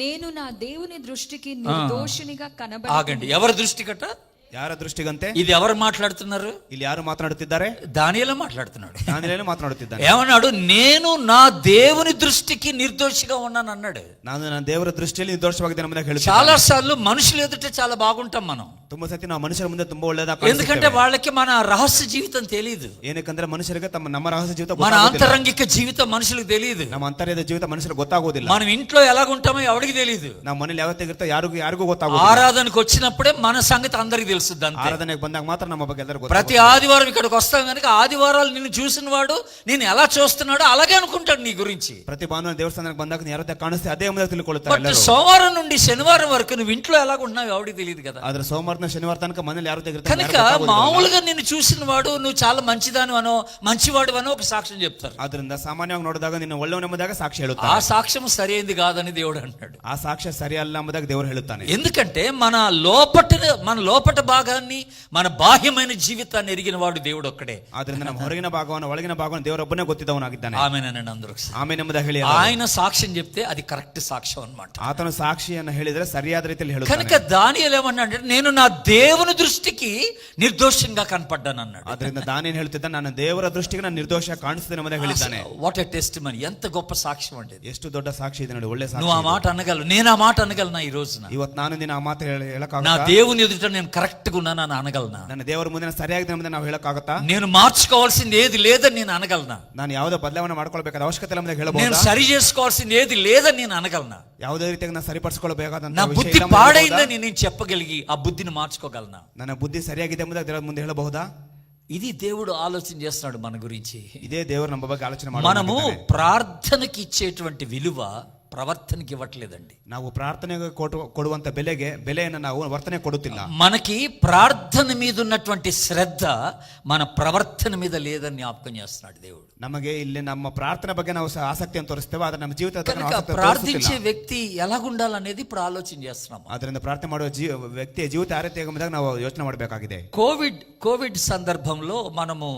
నేను నా దేవుని దృష్టికి నిర్దోషినిగా కనబడి. ఆగండి, ఎవరి దృష్టికట? ಯಾರ ದೃಷ್ಟಿಗಂತೆ? ఇది ఎవరు మాట్లాడుతున్నారు? ಇಲ್ಲಿ ಯಾರು ಮಾತನಾಡುತ್ತಿದ್ದಾರೆ? దానియేలు మాట్లాడుతున్నాడు. ದಾನಿಯೇಲನು ಮಾತನಾಡುತ್ತಿದ್ದಾನೆ. ఏమన్నాడు? నేను నా దేవుని దృష్టికి నిర్దోషిగా ఉన్నాను అన్నాడు. ನಾನು ನನ್ನ ದೇವರ ದೃಷ್ಟಿಯಲ್ಲಿ ನಿರ್ದೋಷವಾಗಿದ್ದೇನೆ ಎಂಬುದಾಗಿ ಹೇಳುತ್ತಾನೆ. చాలా సార్లు మనుషులు ఎదుట చాలా బాగుంటాం మనం. ತುಂಬಾ ಸತಿ ನಾವು ಮನುಷ್ಯರ ಮುಂದೆ ತುಂಬಾ ಒಳ್ಳೆಯದಾಗಿ ఎందుకంటే వాళ్ళకి మన రహస్య జీవితం తెలియదు. ಏನಕ್ಕಂದ್ರೆ ಮನುಷ್ಯರಿಗೆ ನಮ್ಮ ರಹಸ್ಯ ಜೀವಿತ మన అంతరంగిక జీవితం మనుషులకు తెలియదు. ನಮ್ಮ ಅಂತರ್ಯದ ಜೀವಿತ ಮನುಷ್ಯರಿಗೆ ಗೊತ್ತಾಗೋದಿಲ್ಲ. మనం ఇంట్లో ఎలాగుంటామో ఎవరికి తెలియదు. ನಮ್ಮ ಮನೇಲಿ ಯಾವತ್ತಿಗಿರ್ತಾ ಯಾರಿಗೂ ಗೊತ್ತಾಗೋದಿಲ್ಲ. ఆరాధనకు వచ్చినప్పుడే మన సంగతి అందరికి తెలుస్తుంది. ಆರಾಧನೆಗೆ ಬಂದಾಗ ಮಾತ್ರ ನಮ್ಮ ಬಗ್ಗೆ ಎಲ್ಲರಿಗೂ ప్రతి ఆదివారం ఇక్కడికి వస్తాం కనుక ఆదివారాలు నిన్ను చూసిన వాడు నేను ఎలా చూస్తున్నాడో అలాగే అనుకుంటాడు నీ గురించి. ಪ್ರತಿ ಭಾನುವಾರ ದೇವಸ್ಥಾನಕ್ಕೆ ಬಂದಾಗ ನೀನು ಯಾರತ್ತೆ ಕಾಣಿಸ್ತೆ ಅದೇ ಎಂಬುದಾಗಿ ತಿಳ್ಕೊಳ್ಳುತ್ತಾರೆ ಎಲ್ಲರೂ. సోమవారం నుండి శనివారం వరకు నువ్వు ఇంట్లో ఎలాగున్నావు ఎవరికి తెలియదు కదా. ಆದ್ರೆ ಸೋಮವಾರನ ಶನಿವಾರ ತನಕ ಮನೇಲಿ ಯಾರು ತೆಗಿರ್ತಾರೆ కనుక మామూలుగా నిన్ను చూసిన వాడు నువ్వు చాలా మంచిదాను అనో మంచివాడు అనో ఒక సాక్ష్యం చెప్తారు. ಆದ್ರಿಂದ ಸಾಮಾನ್ಯವಾಗಿ ನೋಡಿದಾಗ ನಿನ್ನ ಒಳ್ಳೆಯವನೆಂಬುದಾಗಿ ಸಾಕ್ಷಿ ಹೇಳುತ್ತಾರೆ. ఆ సాక్ష్యం సరైనది కాదని దేవుడు అంటాడు. ಆ ಸಾಕ್ಷ್ಯ ಸರಿಯಲ್ಲ ಎಂಬುದಾಗಿ ದೇವರು ಹೇಳುತ್ತಾನೆ. ఎందుకంటే మన లోపట భాగాన్ని, మన బాహ్యమైన జీవితాన్ని ఎరిగిన వాడు దేవుడు ఒక్కడే. ಆದ್ರಿಂದ ನಮ್ಮ ಹೊರಗಿನ ಭಾಗವನ್ನು ಒಳಗಿನ ಭಾಗವನ್ನು ದೇವರೊಬ್ಬನೇ ಗೊತ್ತಿದ್ದವನಾಗಿದ್ದಾನೆ. ఆమేనండి అందరూ. ಆಮೆನ್ ಎಂಬುದಾಗಿ ಹೇಳಿ ఆయన సాక్ష్యం చెప్తే అది కరెక్ట్ సాక్ష్యం అన్నమాట. ಆತನ ಸಾಕ್ಷಿಯನ್ನು ಹೇಳಿದ್ರೆ ಸರಿಯಾದ ರೀತಿಯಲ್ಲಿ ಹೇಳುತ್ತಾನೆ. కనుక దానియేలు ఏమన్నాడంటే నేను నా దేవుని దృష్టికి నిర్దోషంగా కనపడ్డాను అన్నాడు. ಆದ್ರಿಂದ ದಾನಿಯೇಲನು ಹೇಳುತ್ತಿದ್ದ ನನ್ನ ದೇವರ ದೃಷ್ಟಿಗೆ ನಾನು ನಿರ್ದೋಷ ಕಾಣಿಸ್ತೇನೆ ಎಂಬುದಾಗಿ ಹೇಳಿದ್ದಾನೆ. వాట్ ఎ టెస్టిమనీ, ఎంత గొప్ప సాక్ష్యం అండి. ಎಷ್ಟು ದೊಡ್ಡ ಸಾಕ್ಷಿ ಇದೆ ನೋಡಿ, ಒಳ್ಳೆ ಸಾಕ್ಷಿ. నువ్వు ఆ మాట అనగలవు, నేను ఆ మాట అనగలనా ఈ రోజున? ಇವತ್ತು ನಾನು ನಿನ್ನ ಆ ಮಾತು ಹೇಳಕ್ಕಾಗತ್ತಾ? నా దేవుని ఎదుట నేను కరెక్ట్ గా ఉన్నాను అని అనగలనా? ನನ್ನ ದೇವರ ಮುಂದೆ ಸರಿಯಾಗಿದೆ ಎಂಬುದನ್ನು ನಾವು ಹೇಳಕ್ಕಾಗತ್ತಾ? నేను మార్చుకోవాల్సింది ఏది లేదని నేను అనగలనా? ನಾನು ಯಾವುದೋ ಬದಲಾವಣೆ ಮಾಡ್ಕೊಳ್ಬೇಕಾದ ಅವಶ್ಯಕತೆ ಇಲ್ಲ ಎಂಬುದಾಗಿ నేను ಹೇಳಬಹುದಾ? సరి చేసుకోవాల్సింది ఏది లేదని నేను అనగలనా? ಯಾವುದೇ ರೀತಿಯಾಗಿ ನಾನು ಸರಿಪಡಿಸಿಕೊಳ್ಳಬೇಕಾದಂತ నా ವಿಷಯ బుద్ధి ಇಲ್ಲ పాడైందని నేను చెప్పగలిగి ఆ బుద్ధిని మార్చుకోగలనా? ನನ್ನ ಬುದ್ಧಿ ಸರಿಯಾಗಿದೆ ಎಂಬುದಾಗಿ ದೇವರ ಮುಂದೆ ಹೇಳಬಹುದಾ? ఇది దేవుడు ఆలోచన చేస్తున్నాడు మన గురించి. ಇದೇ ದೇವರು ನಮ್ಮ ಬಗ್ಗೆ ಆಲೋಚನೆ మనము ಮಾಡುತ್ತಾನೆ. ప్రార్థనకి ఇచ్చేటువంటి విలువ ప్రవర్తనకి ఇవ్వట్లేదండి. ನಾವು ಪ್ರಾರ್ಥನೆಗೆ ಕೊಡುವಂತ ಬೆಲೆಯನ್ನು ನಾವು ವರ್ತನೆ ಕೊಡುತ್ತಿಲ್ಲ. మనకి ప్రార్థన మీద ఉన్నటువంటి శ్రద్ధ మన ప్రవర్తన మీద లేదని జ్ఞాపకం చేస్తున్నాడు దేవుడు. ನಮಗೆ ಇಲ್ಲಿ ನಮ್ಮ ಪ್ರಾರ್ಥನೆ ಬಗ್ಗೆ ನಾವು ಆಸಕ್ತಿಯನ್ನು ತೋರಿಸ್ತೇವೆ, ಆದ್ರೆ ನಮ್ಮ ಜೀವಿತ ప్రార్థించే వ్యక్తి ఎలాగుండాలనేది ఇప్పుడు ఆలోచన చేస్తున్నాం. ಅದರಿಂದ ಪ್ರಾರ್ಥನೆ ಮಾಡುವ ವ್ಯಕ್ತಿಯ ಜೀವಿತ ಯಾವ ರೀತಿ ಎಂಬುದಾಗಿ ನಾವು ಯೋಚನೆ ಮಾಡಬೇಕಾಗಿದೆ. కోవిడ్ సందర్భంలో మనము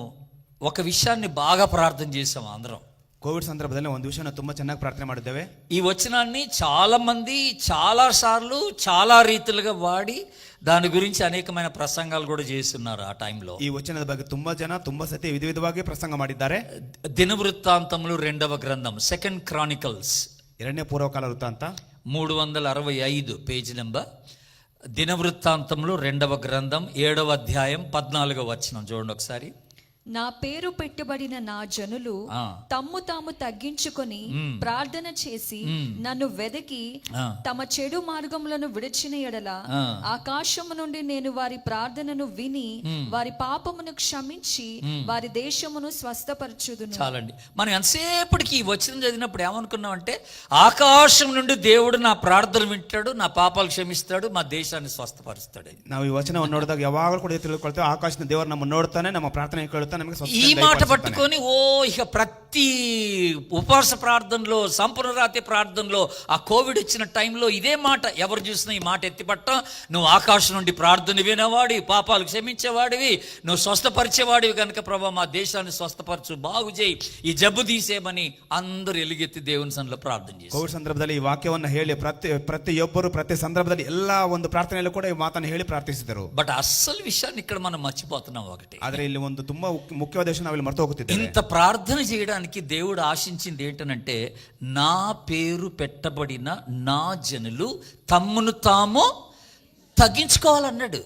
ఒక విషయాన్ని బాగా ప్రార్థన చేసాం అందరం. ಕೋವಿಡ್ ಸಂದರ್ಭದಲ್ಲಿ ಒಂದು ವಿಷಯನ ತುಂಬಾ ಚೆನ್ನಾಗಿ ಪ್ರಾರ್ಥನೆ ಮಾಡಿದ್ದೇವೆ. ఈ వచనాన్ని చాలా మంది చాలా సార్లు చాలా రీతిలుగా వాడి దాని గురించి అనేకమైన ప్రసంగాలు కూడా చేస్తున్నారు ఆ టైంలో. ಈ ವಚನದ ಬಗ್ಗೆ ತುಂಬಾ ಜನ ತುಂಬಾ ಸತಿ ವಿಧವಾಗಿ ಪ್ರಸಂಗ ಮಾಡಿದ್ದಾರೆ. దినవృత్తాంతములు 2వ గ్రంథం, సెకండ్ క్రానికల్స్, 2ನೇ ಪೂರ್ವಕಾಲ ವೃತ್ತಾಂತ 365 పేజీ నెంబర్. దినవృత్తాంతములు 2వ గ్రంథం 7వ అధ్యాయం 14వ వచనం చూడండి ఒకసారి. నా పేరు పెట్టబడిన నా జనులు తమ్ము తాము తగ్గించుకొని ప్రార్థన చేసి నన్ను వెదకి తమ చెడు మార్గములను విడిచిన ఎడల ఆకాశము నుండి నేను వారి ప్రార్థనను విని వారి పాపమును క్షమించి వారి దేశమును స్వస్థపరచుదును. చాలండి. మనం ఎంతసేపటికి ఈ వచనం చదివినప్పుడు ఏమనుకున్నాం అంటే, ఆకాశం నుండి దేవుడు నా ప్రార్థన వింటాడు, నా పాపాలు క్షమిస్తాడు, మా దేశాన్ని స్వస్థపరుస్తాడు. ನಾವು ಈ ವಚನ ನೋಡಿದಾಗ ಯಾವಾಗಲೂ ಕೂಡ ತಿಳ್ಕೊಳ್ತೇವೆ, ಆಕಾಶದ ದೇವರು ನಮ್ಮ ನೋಡ್ತಾನೆ, ನಮ್ಮ ಪ್ರಾರ್ಥನೆ ಕೇಳುತ್ತಾನೆ, ನಮಗೆ ఈ మాట పట్టుకొని ఇక ప్రతి ఉపవాస ప్రార్థనలో, సంపూర్ణ రాత్రి ప్రార్థనలో, ఆ కోవిడ్ వచ్చిన టైంలో ఇదే మాట ఎవరు చూసినా ఈ మాట ఎత్తిపట్టం. నువ్వు ఆకాశం నుండి ప్రార్థన వినేవాడివి, పాపాలు క్షమించేవాడివి, నువ్వు స్వస్థపరిచేవాడివి కనుక ప్రభా మా దేశాన్ని స్వస్థపరచు, బాగు చేయి, ఈ జబ్బు తీసేయమని అందరూ ఎలుగెత్తి దేవుని సన్నిధిలో ప్రార్థన చేశారు. ಕೋವಿಡ್ ಸಂದರ್ಭದಲ್ಲಿ ಈ ವಾಕ್ಯವನ್ನು ಹೇಳಿ ಪ್ರತಿಯೊಬ್ಬರು ಪ್ರತಿ ಸಂದರ್ಭದಲ್ಲಿ ಎಲ್ಲಾ ಒಂದು ಪ್ರಾರ್ಥನೆಯಲ್ಲೂ ಕೂಡ ಈ ಮಾತನ್ನು ಹೇಳಿ ಪ್ರಾರ್ಥಿಸಿದರು. బట్ అస్సలు విషయాన్ని ఇక్కడ మనం మర్చిపోతున్నాం ఒకటి. ಆದ್ರೆ ಇಲ್ಲಿ ಒಂದು ತುಂಬಾ ಮುಖ್ಯವಾದ ವಿಷಯ ನಾವಿಲ್ಲಿ ಮರೆತು ಹೋಗುತ್ತಿದ್ದೇವೆ. ఇంత ప్రార్థన చేయడానికి దేవుడు ఆశించింది ఏంటనంటే, నా పేరు పెట్టబడిన నా జనులు తమ్మును తాము తగ్గించుకోవాలన్నాడు.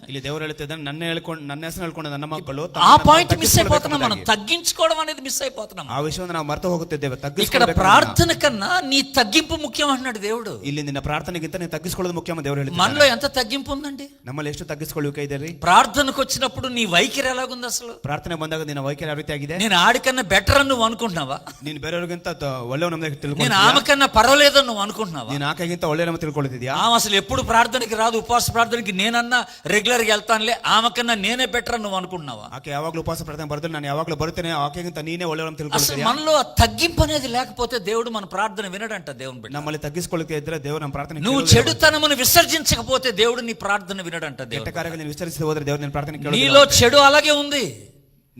ಇಲ್ಲಿ ದೇವರು ಹೇಳ್ತಿದ್ದಾನೆ, ನನ್ನ ಹೆಸರು ಹೇಳ್ಕೊಂಡು ನನ್ನ ಮಕ್ಕಳು ఆ పాయింట్ మిస్ అయిపోతున్నాం మనం. తగ్గించుకోవడం అనేది మిస్ అయిపోతున్నాం. ಆ ವಿಷಯವನ್ನು ನಾವು ಮರೆತು ಹೋಗುತ್ತಿದ್ದೇವೆ. ఇక్కడ ప్రార్థన కన్నా నీ తగ్గింపు ముఖ్యం అన్నాడు దేవుడు. ಇಲ್ಲಿ ನಿನ್ನ ಪ್ರಾರ್ಥನೆಗಿಂತ ನೀನು ತಗ್ಗಿಸಿಕೊಳ್ಳೋದು ಮುಖ್ಯ ದೇವರು ಹೇಳ್ತಾರೆ. మనలో ఎంత తగ్గింపు ఉందండి? ನಮ್ಮಲ್ಲಿ ಎಷ್ಟು ತಗ್ಗಿಸಿಕೊಳ್ಳುವಿಕೆ ಇದೆ ರೀ? ప్రార్థనకు వచ్చినప్పుడు నీ వైఖరి ఎలాగుంది అసలు? ಪ್ರಾರ್ಥನೆ ಬಂದಾಗ ನಿನ್ನ ವೈಖರಿ ಯಾವ ರೀತಿ ಆಗಿದೆ? నేను ఆడికన్నా బెటర్ అని నువ్వు అనుకుంటున్నావా? ನೀನು ಬೇರೆಯವರಿಗಿಂತ ಒಳ್ಳೆಯವ ನಮ್ಮದೇ ತಿಳ್ಕೊಂಡು, నేను ఆమెకన్నా పర్వాలేదని నువ్వు అనుకుంటున్నావా? ನೀನು ಆಕೆಗಿಂತ ಒಳ್ಳೆಯ ನಮ್ಮ ತಿಳ್ಕೊಳ್ತಿದ್ಯಾ? ఆమె అసలు ఎప్పుడు ప్రార్థనకి రాదు, ఉపవాస ప్రార్థనకి నేనన్నా రెగ్యులర్గా వెళ్తానులే, ఆమెకన్నా నేనే బెటర్ నువ్వు అనుకుంటున్నావా? ఆಕೆ ಯಾವಾಗಲೂ ಉಪವಾಸ ಪ್ರಾರ್ಥನೆ ಬರ್ತೀನಿ, ನಾನು ಯಾವಾಗಲೂ ಬರುತ್ತೇನೆ, ಆಕೆಗಿಂತ ನೀನೇ ಒಳ್ಳೆಯವರನ್ನು అసలు ತಿಳ್ಕೊಳ್ತಿದ್ಯಾ? మనలో ఆ తగ్గింపు అనేది లేకపోతే దేవుడు మన ప్రార్థన వినడంట. దేవుని బిడ్డ, ನಮ್ಮಲ್ಲಿ ತಗ್ಗಿಸಿಕೊಳ್ಳುತ್ತೆ ಇದ್ರೆ ದೇವರು ನಮ್ಮ ಪ್ರಾರ್ಥನೆ నువ్వు చెడుతనమును విసర్జించకపోతే దేవుడు నీ ప్రార్థన వినడంట. ಕೆಟ್ಟ దేవుడు ಕಾರ್ಯಗಳನ್ನು ನೀನು ವಿಸ್ತರಿಸಿ ಹೋದ್ರೆ ದೇವರು ನಿನ್ನ ಪ್ರಾರ್ಥನೆ ಕೇಳೋದಿಲ್ಲ. నీలో చెడు అలాగే ఉంది,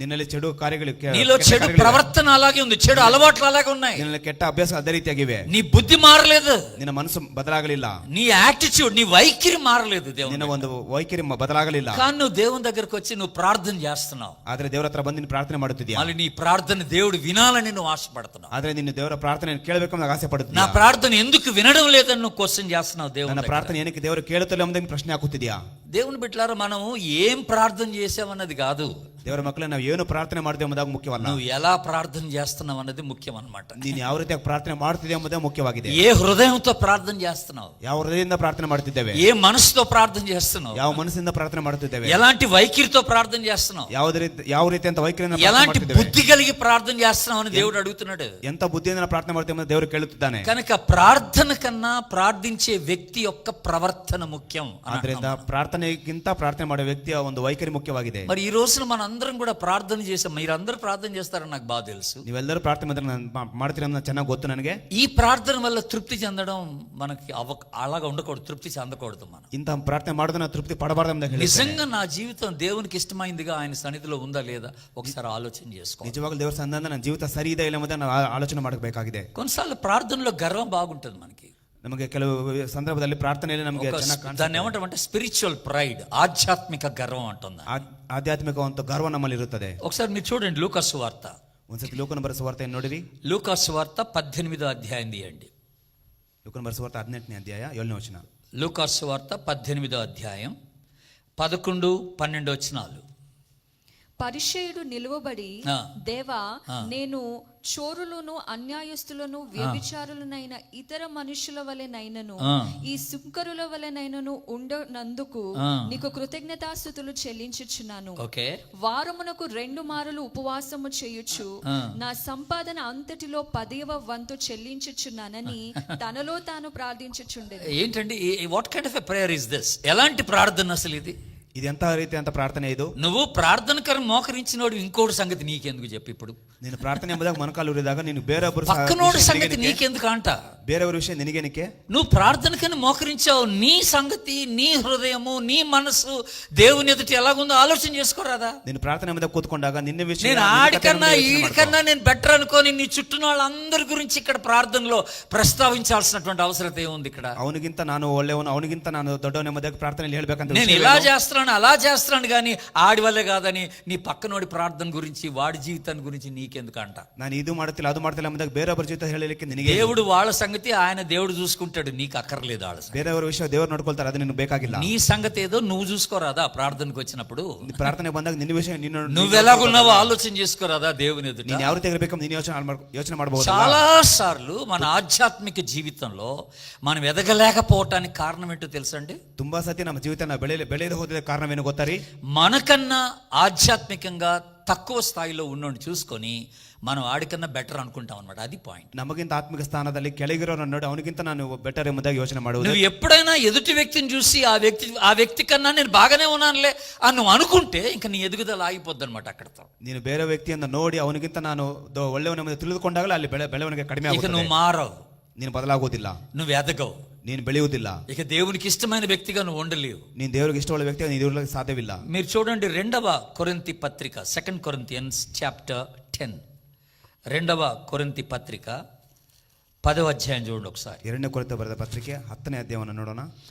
ನಿನ್ನಲ್ಲಿ చెడు ಕಾರ್ಯಗಳು, నీలో చెడు ప్రవర్తన అలాగే ఉంది, చెడు అలవాట్లు అలాగే ఉన్నాయి, ನಿನ್ನಲ್ಲಿ ಕೆಟ್ಟ ಅಭ್ಯಾಸ ಅದೇ ರೀತಿಯಾಗಿವೆ. నీ బుద్ధి మారలేదు, ನಿನ್ನ ಮನಸ್ಸು ಬದಲಾಗಲಿಲ್ಲ, నీ యాటిట్యూడ్, నీ వైఖరి మారలేదు, ನಿನ್ನ ಒಂದು ವೈಖರಿ ಬದಲಾಗಲಿಲ್ಲ. కానీ నువ్వు దేవుని దగ్గరకు వచ్చి నువ్వు ప్రార్థన చేస్తున్నావు. ಆದ್ರೆ ದೇವರ ಹತ್ರ ಬಂದು ನೀನು ಪ್ರಾರ್ಥನೆ ಮಾಡುತ್ತಿದ್ಯಾ? మళ్ళీ నీ ప్రార్థన దేవుడు వినాలని నువ్వు ఆశపడుతున్నావు. ಆದ್ರೆ ನಿನ್ನ ದೇವರ ಪ್ರಾರ್ಥನೆ ಕೇಳಬೇಕು ಅಂತ ಆಸೆ ಪಡುತ್ತೀಯಾ? నా ప్రార్థన ఎందుకు వినడం లేదని నువ్వు క్వశ్చన్ చేస్తున్నావు. ನನ್ನ దేవుని ಪ್ರಾರ್ಥನೆ ಏನಕ್ಕೆ ದೇವರು ಕೇಳುತ್ತಿಲ್ಲ ಎಂಬುದನ್ನು ಪ್ರಶ್ನೆ ಹಾಕುತ್ತಿದ್ಯಾ? దేవుని బిడ్డలారా, మనం ఏం ప్రార్థన చేసామన్నది కాదు, ದೇವರ ಮಕ್ಕಳೇ ನಾವು ಏನು ಪ್ರಾರ್ಥನೆ ಮಾಡ್ತೇವೆ ಎಂಬುದಾಗಿ ಮುಖ್ಯವಲ್ಲ, నువ్వు ఎలా ప్రార్థన చేస్తున్నావు అన్నది ముఖ్యం అన్నమాట. ನೀನು ಯಾವ ರೀತಿಯಾಗಿ ಪ್ರಾರ್ಥನೆ ಮಾಡ್ತಿದ್ಯಾ ಎಂಬುದೇ ಮುಖ್ಯವಾಗಿದೆ. ఏ హృదయంతో ప్రార్థన చేస్తున్నావు, ಯಾವ ಹೃದಯದಿಂದ ಪ್ರಾರ್ಥನೆ ಮಾಡ್ತಿದ್ದೇವೆ, ఏ మనసుతో ప్రార్థన చేస్తున్నావు, ಯಾವ ಮನಸ್ಸಿಂದ ಪ್ರಾರ್ಥನೆ ಮಾಡುತ್ತಿದ್ದೇವೆ, ఎలాంటి వైఖరితో ప్రార్థన చేస్తున్నావు, ಯಾವ ರೀತಿಯಂತ ವೈಖರಿಯಿಂದ ఎలాంటి బుద్ధి కలిగి ప్రార్థన చేస్తున్నావు అని దేవుడు అడుగుతున్నాడు. ಎಂತ ಬುದ್ಧಿಯಿಂದ ಪ್ರಾರ್ಥನೆ ಮಾಡ್ತೇವೆ ಎಂದು ದೇವರು ಕೇಳುತ್ತಿದ್ದಾನೆ. కనుక ప్రార్థన కన్నా ప్రార్థించే వ్యక్తి యొక్క ప్రవర్తన ముఖ్యం. ಆದ್ರಿಂದ ಪ್ರಾರ್ಥನೆಗಿಂತ ಪ್ರಾರ್ಥನೆ ಮಾಡೋ ವ್ಯಕ್ತಿಯ ಒಂದು ವೈಖರಿ ಮುಖ್ಯವಾಗಿದೆ. మరి ఈ రోజున మనందరం కూడా ప్రార్థన చేసాం. మీరందరూ ప్రార్థన చేస్తారని నాకు బాగా తెలుసు. ನೀವೆಲ್ಲರೂ ಪ್ರಾರ್ಥನೆ ಮಾಡ್ತೀರ ಅಂತ ಚೆನ್ನಾಗಿ ಗೊತ್ತು ನನಗೆ. ఈ ప్రార్థన వల్ల తృప్తి చెందడం మనకి అలాగా ఉండకూడదు, తృప్తి చెందకూడదు. మనం ಇಂಥ ಪ್ರಾರ್ಥನೆ ಮಾಡೋದನ್ನ ತೃಪ್ತಿ ಪಡಬಾರ್ದು ಅಂತ ಹೇಳಿ, నిజంగా నా జీవితం దేవునికి ఇష్టమైందిగా ఆయన సన్నిధిలో ఉందా లేదా ఒకసారి ఆలోచన చేసుకో. ನಿಜವಾಗ್ಲೂ ದೇವರ ಸಂಧಾನ ನನ್ನ ಜೀವಿತ ಸರಿ ಇದೆ ಇಲ್ಲ ಎಂಬುದನ್ನು ನಾವು ಆಲೋಚನೆ ಮಾಡಬೇಕಾಗಿದೆ. కొన్నిసార్లు ప్రార్థనలో గర్వం బాగుంటుంది మనకి. ನಮಗೆ ಕೆಲವು ಸಂದರ್ಭದಲ್ಲಿ ಪ್ರಾರ್ಥನೆಯಲ್ಲಿ ನಮಗೆ దాన్ని ఏమంటామంటే స్పిరిచువల్ ప్రైడ్, ఆధ్యాత్మిక గర్వం అంటుంది. ಆಧ್ಯಾತ್ಮಿಕ ಒಂದು ಗರ್ವ ನಮ್ಮಲ್ಲಿ ಇರುತ್ತದೆ. ఒకసారి మీరు చూడండి లూకాసు సువార్త, ಒಂದ್ಸತಿ ಲೂಕನ ಬರೆದ ಸುವಾರ್ತೆ ನೋಡಿರಿ. లూకాసు సువార్త 18వ అధ్యాయం తీయండి. ಲೂಕನ ಬರೆದ ಸುವಾರ್ತೆ 18ನೇ ಅಧ್ಯಾಯ 7ನೇ ವಚನ. లూకాసు సువార్త 18వ అధ్యాయం 11, 12 వచనాలు. పరిసయ్యుడు నిలువబడి, దేవా, నేను చోరులను, అన్యాయస్తులను, వ్యభిచారులనైన ఇతర మనుషుల వలెనైనను ఈ సుంకరుల వలెనైనను ఉండనందుకు నీకు కృతజ్ఞతాస్తుతులు చెల్లించుచున్నాను. వారమునకు 2 మారులు ఉపవాసము చేయుచు నా సంపాదన అంతటిలో 10వ వంతు చెల్లించుచున్నానని తనలో తాను ప్రార్థించుచుండెను. ఏంటండి, what kind of a prayer is this? ఎలాంటి ప్రార్థన అసలు ఇది? ఇది ఎంత ರೀತಿ ಅಂತ ಪ್ರಾರ್ಥನೆ ಇದು? నువ్వు ప్రార్థనకరం మోకరించినోడు ఇంకోటి సంగతి నీకెందుకు చెప్పి. ఇప్పుడు ನೀನು ಪ್ರಾರ್ಥನೆ ಎಂಬುದಾಗ ಮೊಣಕಾಲು ಉರಿದಾಗ ನೀನು ಬೇರೆಯೊಬ್ಬರು పక్కనోడి సంగతి నీకెందుకు అంట? ಬೇರೆಯವರ ವಿಷಯ ನಿನಗೇನಕ್ಕೆ? నువ్వు ప్రార్థనకని మోకరించావు, నీ సంగతి, నీ హృదయము, నీ మనసు దేవుని ఎదుటి ఎలాగుందో ఆలోచన చేసుకోరాదా? నేను ప్రార్థన మీద కూతుకొండాగా నిన్న విషయం, నేను ఆడికన్నా ఈడికన్నా నేను బెటర్ అనుకోని నీ చుట్టూ వాళ్ళందరి గురించి ఇక్కడ ప్రార్థనలో ప్రస్తావించాల్సినటువంటి అవసరం ఏముంది ఇక్కడ? ಅವನಿಗಿಂತ ನಾನು ಒಳ್ಳೆಯವನು, ಅವನಿಗಿಂತ ನಾನು ದೊಡ್ಡವನೆಂಬುದಾಗಿ ಪ್ರಾರ್ಥನೆಯಲ್ಲಿ ಹೇಳ್ಬೇಕಂತ నేను ఇలా చేస్తున్నాను, అలా చేస్తున్నాను కానీ ఆడి వల్లే కాదని నీ పక్కనోడి ప్రార్థన గురించి వాడి జీవితాన్ని గురించి నీకెందుకంట. ನಾನು ಇದು ಮಾಡುತ್ತಿಲ್ಲ ಅದು ಮಾಡ್ತಿಲ್ಲ ಎಂಬುದಾಗಿ ಬೇರೆಯವರ ಜೀವಿತ ಹೇಳಲಿಕ್ಕೆ ನಿನಗೆ దేవుడు వాళ్ళ సంగతి ఆయన దేవుడు చూసుకుంటాడు, నీకు అక్కర్లేదు వాళ్ళ సంగతి. ಬೇರೆಯವರ ವಿಷಯ ದೇವರು ನೋಡ್ಕೊಳ್ತಾರೆ, ಅದು ನಿನಗೆ ಬೇಕಾಗಿಲ್ಲ. నీ సంగతి ఏదో నువ్వు చూసుకోరాదా ప్రార్థనకు వచ్చినప్పుడు? ಪ್ರಾರ್ಥನೆ ಬಂದಾಗ ನಿನ್ನ ವಿಷಯ నువ్వెలాగున్నావో ఆలోచన చేసుకోరాదా దేవుని ఎదుట? ನೀನು ಯಾವ ರೀತಿ ಇರಬೇಕು ನೀನು ಯೋಚನೆ ಮಾಡಬಹುದು. చాలా సార్లు మన ఆధ్యాత్మిక జీవితంలో మనం ఎదగలేకపోవటానికి కారణం ఏంటో తెలుసండి? ತುಂಬಾ ಸತಿ ನಮ್ಮ ಜೀವಿತ ಬೆಳೆಯದೆ ಹೋದ ಕಾರಣವೇನು ಗೊತ್ತಾ? మనకన్నా ఆధ్యాత్మికంగా తక్కువ స్థాయిలో ఉన్నోడిని చూసుకొని మనం ఆడికన్నా బెటర్ అనుకుంటాం అనమాట. అది పాయింట్. నమగింత ఆత్మిక స్థానದಲ್ಲಿ ಕೆಳಗಿರೋನು ನೋಡಿ ಅವನಿಗಿಂತ ನಾನು ಬೆಟರ್ ಎಂಬುದಾಗಿ ಯೋಚನೆ ಮಾಡುವುದು. నువ్వు ఎప్పుడైనా ఎదుటి వ్యక్తిని చూసి ఆ వ్యక్తి కన్నా నేను బాగానే ఉన్నానులే అని నువ్వు అనుకుంటే ఇంకా నీ ఎదుగుదల ఆగిపోద్ది అనమాట అక్కడతో. ನೀನು ಬೇರೆ ವ್ಯಕ್ತಿಯನ್ನು ನೋಡಿ ಅವನಿಗಿಂತ ನಾನು ಒಳ್ಳೆಯವನೆಂಬುದು ತಿಳಿದುಕೊಂಡಾಗಲೇ ಅಲ್ಲಿ ಬೆಳವಣಿಗೆ ಕಡಿಮೆ ಆಗುತ್ತದೆ. ఇక నువ్వు మారవు, ನೀನು ಬದಲಾಗುವುದಿಲ್ಲ, నువ్వు ఎదగవు, ನೀನು ಬೆಳೆಯುವುದಿಲ್ಲ. ఇక దేవునికి ఇష్టమైన వ్యక్తిగా నువ్వు ఉండలేవు. ನೀನು ದೇವರಿಗೆ ಇಷ್ಟವಾದ ವ್ಯಕ್ತಿగా ನೀನು ಇರಲಿಕ್ಕೆ ಸಾಧ್ಯವಿಲ್ಲ. మీరు చూడండి 2వ కొరింథీ పత్రిక 2 Corinthians చాప్టర్ 10, 2వ కొరింథీ పత్రిక 10వ అధ్యాయం చూడండి ఒకసారి. 2ನೇ కొరింథీ బರೆದ పత్రిಕೆ 10ನೇ అధ్యాయವನ್ನು ನೋಡೋಣ.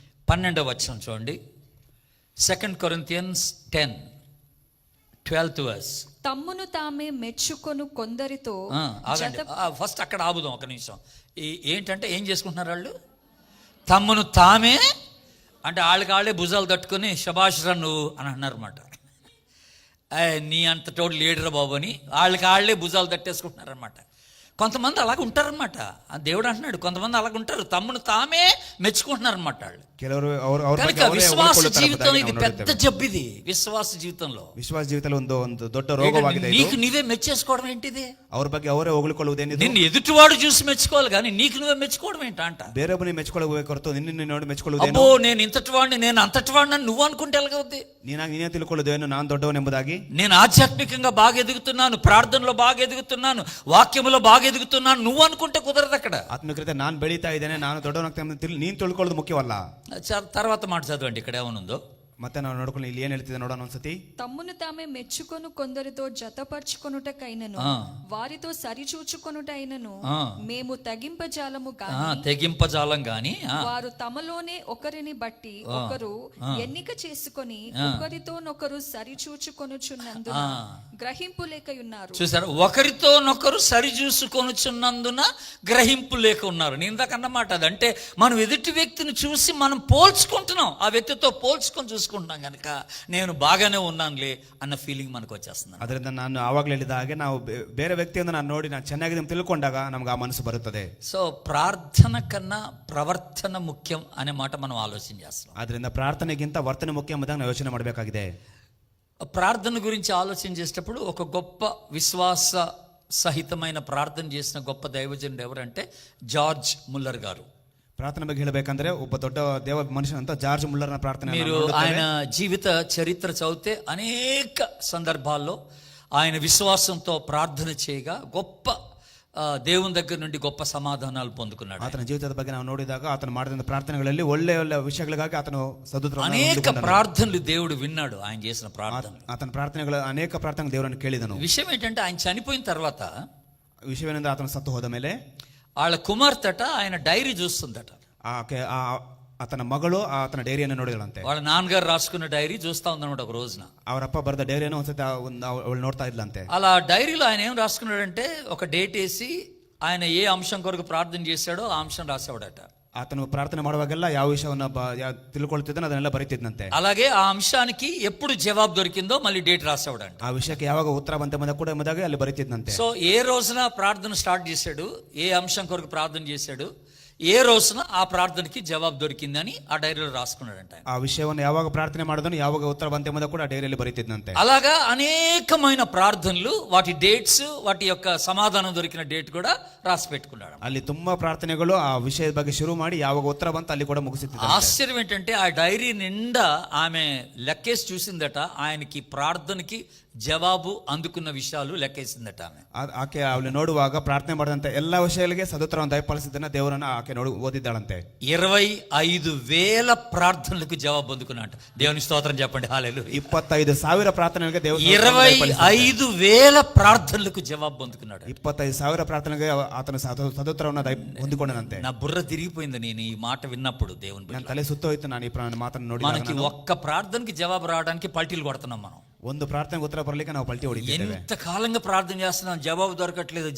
12వ వచనం చూడండి. 2 Corinthians 10:12. తమ్మును తామే మెచ్చుకొను కొందరితో ఫస్ట్ అక్కడ ఆపుదాం ఒక నిమిషం. ఏంటంటే ఏం చేసుకుంటున్నారు వాళ్ళు? తమ్మును తామే అంటే వాళ్ళే భుజాలు తట్టుకొని శబాష్ రా నువ్వు అని అన్నారు అన్నమాట. నీ అంత తోడు లీడర్ బాబు అని వాళ్ళే భుజాలు తట్టేసుకుంటున్నారనమాట. కొంతమంది అలాగ ఉంటారనమాట. దేవుడు అంటున్నాడు కొంతమంది అలాగ ఉంటారు, తమ్మును తామే మెచ్చుకుంటున్నారనమాట వాళ్ళు. కనుక విశ్వాస జీవితం ఇది పెద్ద జబ్బు. ఇది విశ్వాస జీవితంలో ಒಂದು ದೊಡ್ಡ ರೋಗವಾಗಿದೆ. నీకు నీవే మెచ్చేసుకోవడం ఏంటిది? ಅವ್ರ ಬಗ್ಗೆ ಅವರೇ ಹೊಗಳಿಕೊಳ್ಳುವುದೇನಿದೆ? నిన్ను ఎదుటివాడు చూసి మెచ్చుకోవాలి కానీ నీకు నువ్వే మెచ్చుకోవడం ఏంటంట? ಬೇರೊಬ್ಬನೇ ಮೆಚ್ಕೊಳ್ಳಬೇಕು ಹೊರತು ನಿನ್ನನ್ನು ನೋಡಿ ಮೆಚ್ಕೊಳ್ಳುವುದೇನು? అబ్బో నేను ఇంతటివాడిని, నేను అంతటివాడిని అని నువ్వు అనుకుంటే ఎలాగవుద్ది? ನೀನೇ ತಿಳ್ಕೊಳ್ಳುವುದೇನು ನಾನು ದೊಡ್ಡವನೆಂಬುದಾಗಿ? నేను ఆధ్యాత్మికంగా బాగా ఎదుగుతున్నాను, ప్రార్థనలో బాగా ఎదుగుతున్నాను, వాక్యములో బాగా ఎదుగుతున్నాను నువ్వు అనుకుంటే కుదరదు అక్కడ. ఆత్మీయత ನಾನು ಬೆಳೀತಾ ಇದ್ದೇನೆ, ನಾನು ದೊಡ್ಡವನಾಗ್ತೇನೆ ನೀನು ತಿಳ್ಕೊಳ್ಳೋದು ಮುಖ್ಯವಲ್ಲ. తర్వాత మాట చదవండి ఇక్కడ ఏమనుందో. ಮತ್ತೆ ನಾವು ನೋಡ್ಕೊಂಡು ಇಲ್ಲಿ ಏನ್ ಹೇಳ್ತಿದೆ ನೋಡೋಣ ಒಂದ್ಸತಿ. తమ్మును తామే మెచ్చుకొను కొందరితో జతపరచుకొనుటకైనను వారితో సరిచూచుకొనుటైనను మేము తెగింపజాలం గాని వారు తమలోనే ఒకరిని బట్టి ఒకరు ఎన్నిక చేసుకొని ఒకరితోనొకరు సరిచూచుకొనుచున్నందున గ్రహింపు లేక ఉన్నారు. చూసారా, ఒకరితోనొకరు సరిచూసుకొనుచున్నందున గ్రహింపు లేక ఉన్నారు. నేను ఇందాకన్నమాట అదంటే మనం ఎదుటి వ్యక్తిని చూసి మనం పోల్చుకుంటున్నాం, ఆ వ్యక్తితో పోల్చుకొని చూసుకుంటున్నాం కనుక నేను బాగానే ఉన్నానులే అన్న ఫీలింగ్ మనకు వచ్చేస్తుంది. ಅದರಿಂದ ನಾನು ಆವಾಗಲೇ ಹೇಳಿದ ಹಾಗೆ ನಾವು ಬೇರೆ ವ್ಯಕ್ತಿಯನ್ನು ನಾನು ನೋಡಿ ನಾನು ಚೆನ್ನಾಗಿದೆ ಅಂತ ತಿಳ್ಕೊಂಡಾಗ ನಮಗೆ ಆ ಮನಸ್ಸು ಬರುತ್ತದೆ. సో ప్రార్థన కన్నా ప్రవర్తన ముఖ్యం అనే మాట మనం ఆలోచన చేస్తాం. ಅದರಿಂದ ಪ್ರಾರ್ಥನೆಗಿಂತ ವರ್ತನೆ ಮುಖ್ಯ ಎಂಬುದಾಗಿ ನಾವು ಯೋಚನೆ ಮಾಡಬೇಕಾಗಿದೆ. ప్రార్థన గురించి ఆలోచన చేసేటప్పుడు ఒక గొప్ప విశ్వాస సహితమైన ప్రార్థన చేసిన గొప్ప దైవజనుడు ఎవరంటే జార్జ్ ముల్లర్ గారు. ప్రార్థన ಬಗ್ಗೆ ಹೇಳಬೇಕಂದ್ರೆ ಒಬ್ಬ ದೊಡ್ಡ ದೇವ ಮನುಷ್ಯನಂತ ಜಾರ್ಜ್ ಮುಲ್ಲರ್ನ ಪ್ರಾರ್ಥನೆ. మీరు ఆయన జీవిత చరిత్ర చదివితే అనేక సందర్భాల్లో ఆయన విశ్వాసంతో ప్రార్థన చేయగా గొప్ప దేవుని దగ్గర నుండి గొప్ప సమాధానాలు పొందుకున్నాడు. ఆతన జీవితದ ಬಗ್ಗೆ ನಾವು ನೋಡಿದಾಗ ಆತನು ಮಾಡಿದ ಪ್ರಾರ್ಥನೆಗಳಲ್ಲಿ ಒಳ್ಳೆ ವಿಷಯಗಳಿಗಾಗಿ ಆತನು ಸದುತ್ತರವನ್ನು అనేక ప్రార్థనలు దేవుడు విన్నాడు. ఆయన చేసిన ప్రార్థన, ఆతన ప్రార్థನೆಗಳು ಅನೇಕ ಪ್ರಾರ್ಥನೆ ದೇವರನ್ನು ಕೇಳಿದನು. విషయం ఏంటంటే ఆయన చనిపోయిన తర్వాత విషయమేనంటే ఆతను సత్తు ಹೋದ ಮೇಲೆ వాళ్ళ కుమార్తెట ఆయన డైరీ చూస్తుందట. అతన మಗಳು అతನ డైరీಯನ್ನು ನೋಡಿದಳಂತೆ. వాళ్ళ నాన్నగారు రాసుకున్న డైరీ చూస్తా ఉందన్నమాట. ఒక రోజున ಅವರಪ್ಪ ಬರೆದ ಡೈರಿಯನ್ನು ಒಂದ್ಸತಿ ಅವಳು ನೋಡ್ತಾ ಇದ್ಲಂತೆ. అలా డైరీలో ఆయన ఏం రాసుకున్నాడంటే ఒక డేట్ వేసి ఆయన ఏ అంశం కొరకు ప్రార్థన చేశాడో ఆ అంశం రాసేవాడట. ఆతను ప్రార్థన ಮಾಡುವಾಗೆಲ್ಲ ಯಾವ విషయವನ್ನು ತಿಳ್ಕೊಳ್ತಿದ್ದಾನೋ ಅದನ್ನೆಲ್ಲ ಬರೀತಿದ್ದಂತೆ. అలాగే ఆ అంశానికి ఎప్పుడు జవాబు దొరికిందో మళ్ళీ డేట్ రాసేవాడంట. ఆ విషయಕ್ಕೆ ಯಾವಾಗ ಉತ್ತರ ಬಂತೆ ಕೂಡ ಎಂಬುದಾಗಿ ಅಲ್ಲಿ ಬರೀತಿದ್ದಂತೆ. సో ఏ రోజున ప్రార్థన స్టార్ట్ చేశాడు, ఏ అంశం కొరకు ప్రార్థన చేశాడు, ఏ రోజున ఆ ప్రార్థనకి జవాబు దొరికిందని ఆ డైరీలో రాసుకున్నాడంట. ఆ విషయವನ್ನು యాವಾಗ ప్రార్థನೆ ಮಾಡಿದನು యాವಾಗ ఉత్తర ಬಂತೆ ಎಂಬುದಾಗಿ కూడా డైరీలో బరీతిద్దంతే. అలాగా అనేకమైన ప్రార్థనలు, వాటి డేట్స్, వాటి యొక్క సమాధానం దొరికిన డేట్ కూడా రాసి పెట్టుకున్నాడు. ಅಲ್ಲಿ ತುಂಬಾ ಪ್ರಾರ್ಥನೆಗಳು ಆ ವಿಷಯದ ಬಗ್ಗೆ ಶುರು ಮಾಡಿ ಯಾವಾಗ ಉತ್ತರ ಬಂತು ಅಲ್ಲಿ ಕೂಡ ಮುಗಿಸಿದ್ದಾರೆ. ఆశ్చర్యం ఏంటంటే ఆ డైరీ నిండా ఆమె లెక్కేసి చూసిందట, ఆయనకి ప్రార్థనకి జవాబు అందుకున్న విషయాలు లెక్కేసిందట ఆమె. ಆಕೆ ಅವಳು ನೋಡುವಾಗ ಪ್ರಾರ್ಥನೆ ಮಾಡಿದಂತೆ ಎಲ್ಲಾ ವಿಷಯಗಳಿಗೆ ಸದುತ್ತರವನ್ನು ದಯಪಾಲಿಸಿದ್ದನ್ನ ದೇವರನ್ನ ಆಕೆ ಓದಿದ್ದಾಳಂತೆ. 25,000 ప్రార్థనలకు జవాబు అందుకున్నాడు. దేవుని స్తోత్రం చెప్పండి. హల్లెలూయా. 25,000 ಪ್ರಾರ್ಥನೆಗಳಿಗೆ ದೇವರು 25,000 ప్రార్థనలకు జవాబు అందుకున్నాడు. 25,000 ಪ್ರಾರ್ಥನೆಗೆ ಆತನ ಸದುತ್ತರವನ್ನು ಹೊಂದಿಕೊಂಡನಂತೆ. నా బుర్ర తిరిగిపోయింది నేను ఈ మాట విన్నప్పుడు దేవుని ನನ್ನ తಲೆ ಸುತ್ತೋಯ್ತು ನಾನು ಈ ಮಾತನ್ನು ನೋಡಿ. మనకి ఒక్క ప్రార్థనకి జవాబు రావడానికి పల్టీలు కొడుతున్నాం మనం. ಒಂದು ಪ್ರಾರ್ಥನೆಗೆ ಉತ್ತರ ಬರಲಿಕ್ಕೆ ನಾವು ಪಲ್ಟಿ ಹೊಡಿದ್ದೇವೆ. ఎంత కాలంగా ప్రార్థన చేస్తున్నాం, జవాబు దొరకట్లేదు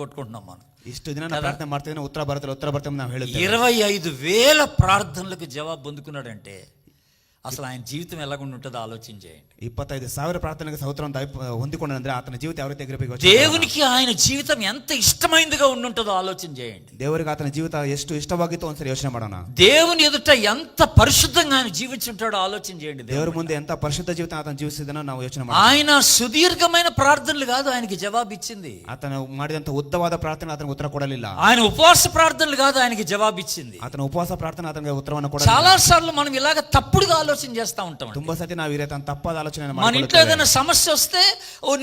కొట్టుకుంటున్నాం మనం. ಇಷ್ಟು ದಿನ ನಾವು ಪ್ರಾರ್ಥನೆ ಮಾಡ್ತಿದ್ದೇನೆ, ಉತ್ತರ ಬರುತ್ತೆ ನಾವು ಹೇಳುತ್ತೇವೆ. 25,000 ప్రార్థనలకు జవాబు పొందుకున్నాడంటే అసలు ఆయన జీవితం ఎలాగుండి ఉంటుందో ఆలోచన చేయండి. 25,000 ప్రార్థనలకు సౌత్రం ಹೊಂದಿಕೊಂಡಂದ್ರೆ ಆತನ ಜೀವಿತ ಯಾವ ರೀತಿ ಆಗಿರಬೇಕು. దేవునికి ఆయన జీవితం ఎంత ఇష్టమైనదిగా ఉంటుందో ఆలోచన చేయండి. ದೇವರಿಗೆ ಆತನ ಜೀವಿತ ಎಷ್ಟು ಇಷ್ಟವಾಗಿತ್ತು ಒಂದ್ಸರಿ ಯೋಚನೆ ಮಾಡೋಣ. దేవుని ఎదుట ఎంత పరిశుద్ధంగా ఆయన జీవించుంటాడో ఆలోచన చేయండి. ದೇವರ ಮುಂದೆ ఎంత పరిశుద్ధ జీవితం ఆతను జీవిಸಿದನೋ ನಾವು ಯೋಚನೆ ಮಾಡೋಣ. ఆయన సుదీర్ఘమైన ప్రార్థనలు కాదు ఆయనకి జవాబు ఇచ్చింది. ಆತನು ಮಾಡಿದಂತ ಉದ್ದವಾದ ಪ್ರಾರ್ಥನೆ ಆತನಿಗೆ ಉತ್ತರ ಕೊಡಲಿಲ್ಲ. ఆయన ఉపవాస ప్రార్థనలు కాదు ఆయనకి జవాబు ఇచ్చింది. ಆತನ ಉಪವಾಸ ಪ್ರಾರ್ಥನೆ ಆತನಿಗೆ ಉತ್ತರವನ್ನು ಕೊಡಲಿಲ್ಲ. చాలా సార్లు మనం ఇలాగ తప్పుడుగా ఆలోచన చేస్తా ఉంటాం. ತುಂಬಾ ಸತಿ ನಾವು ಈ ರೀತಿ ತಪ್ಪಾದ ಆಲೋಚನೆ మన ఇంట్లో ఏదైనా సమస్య వస్తే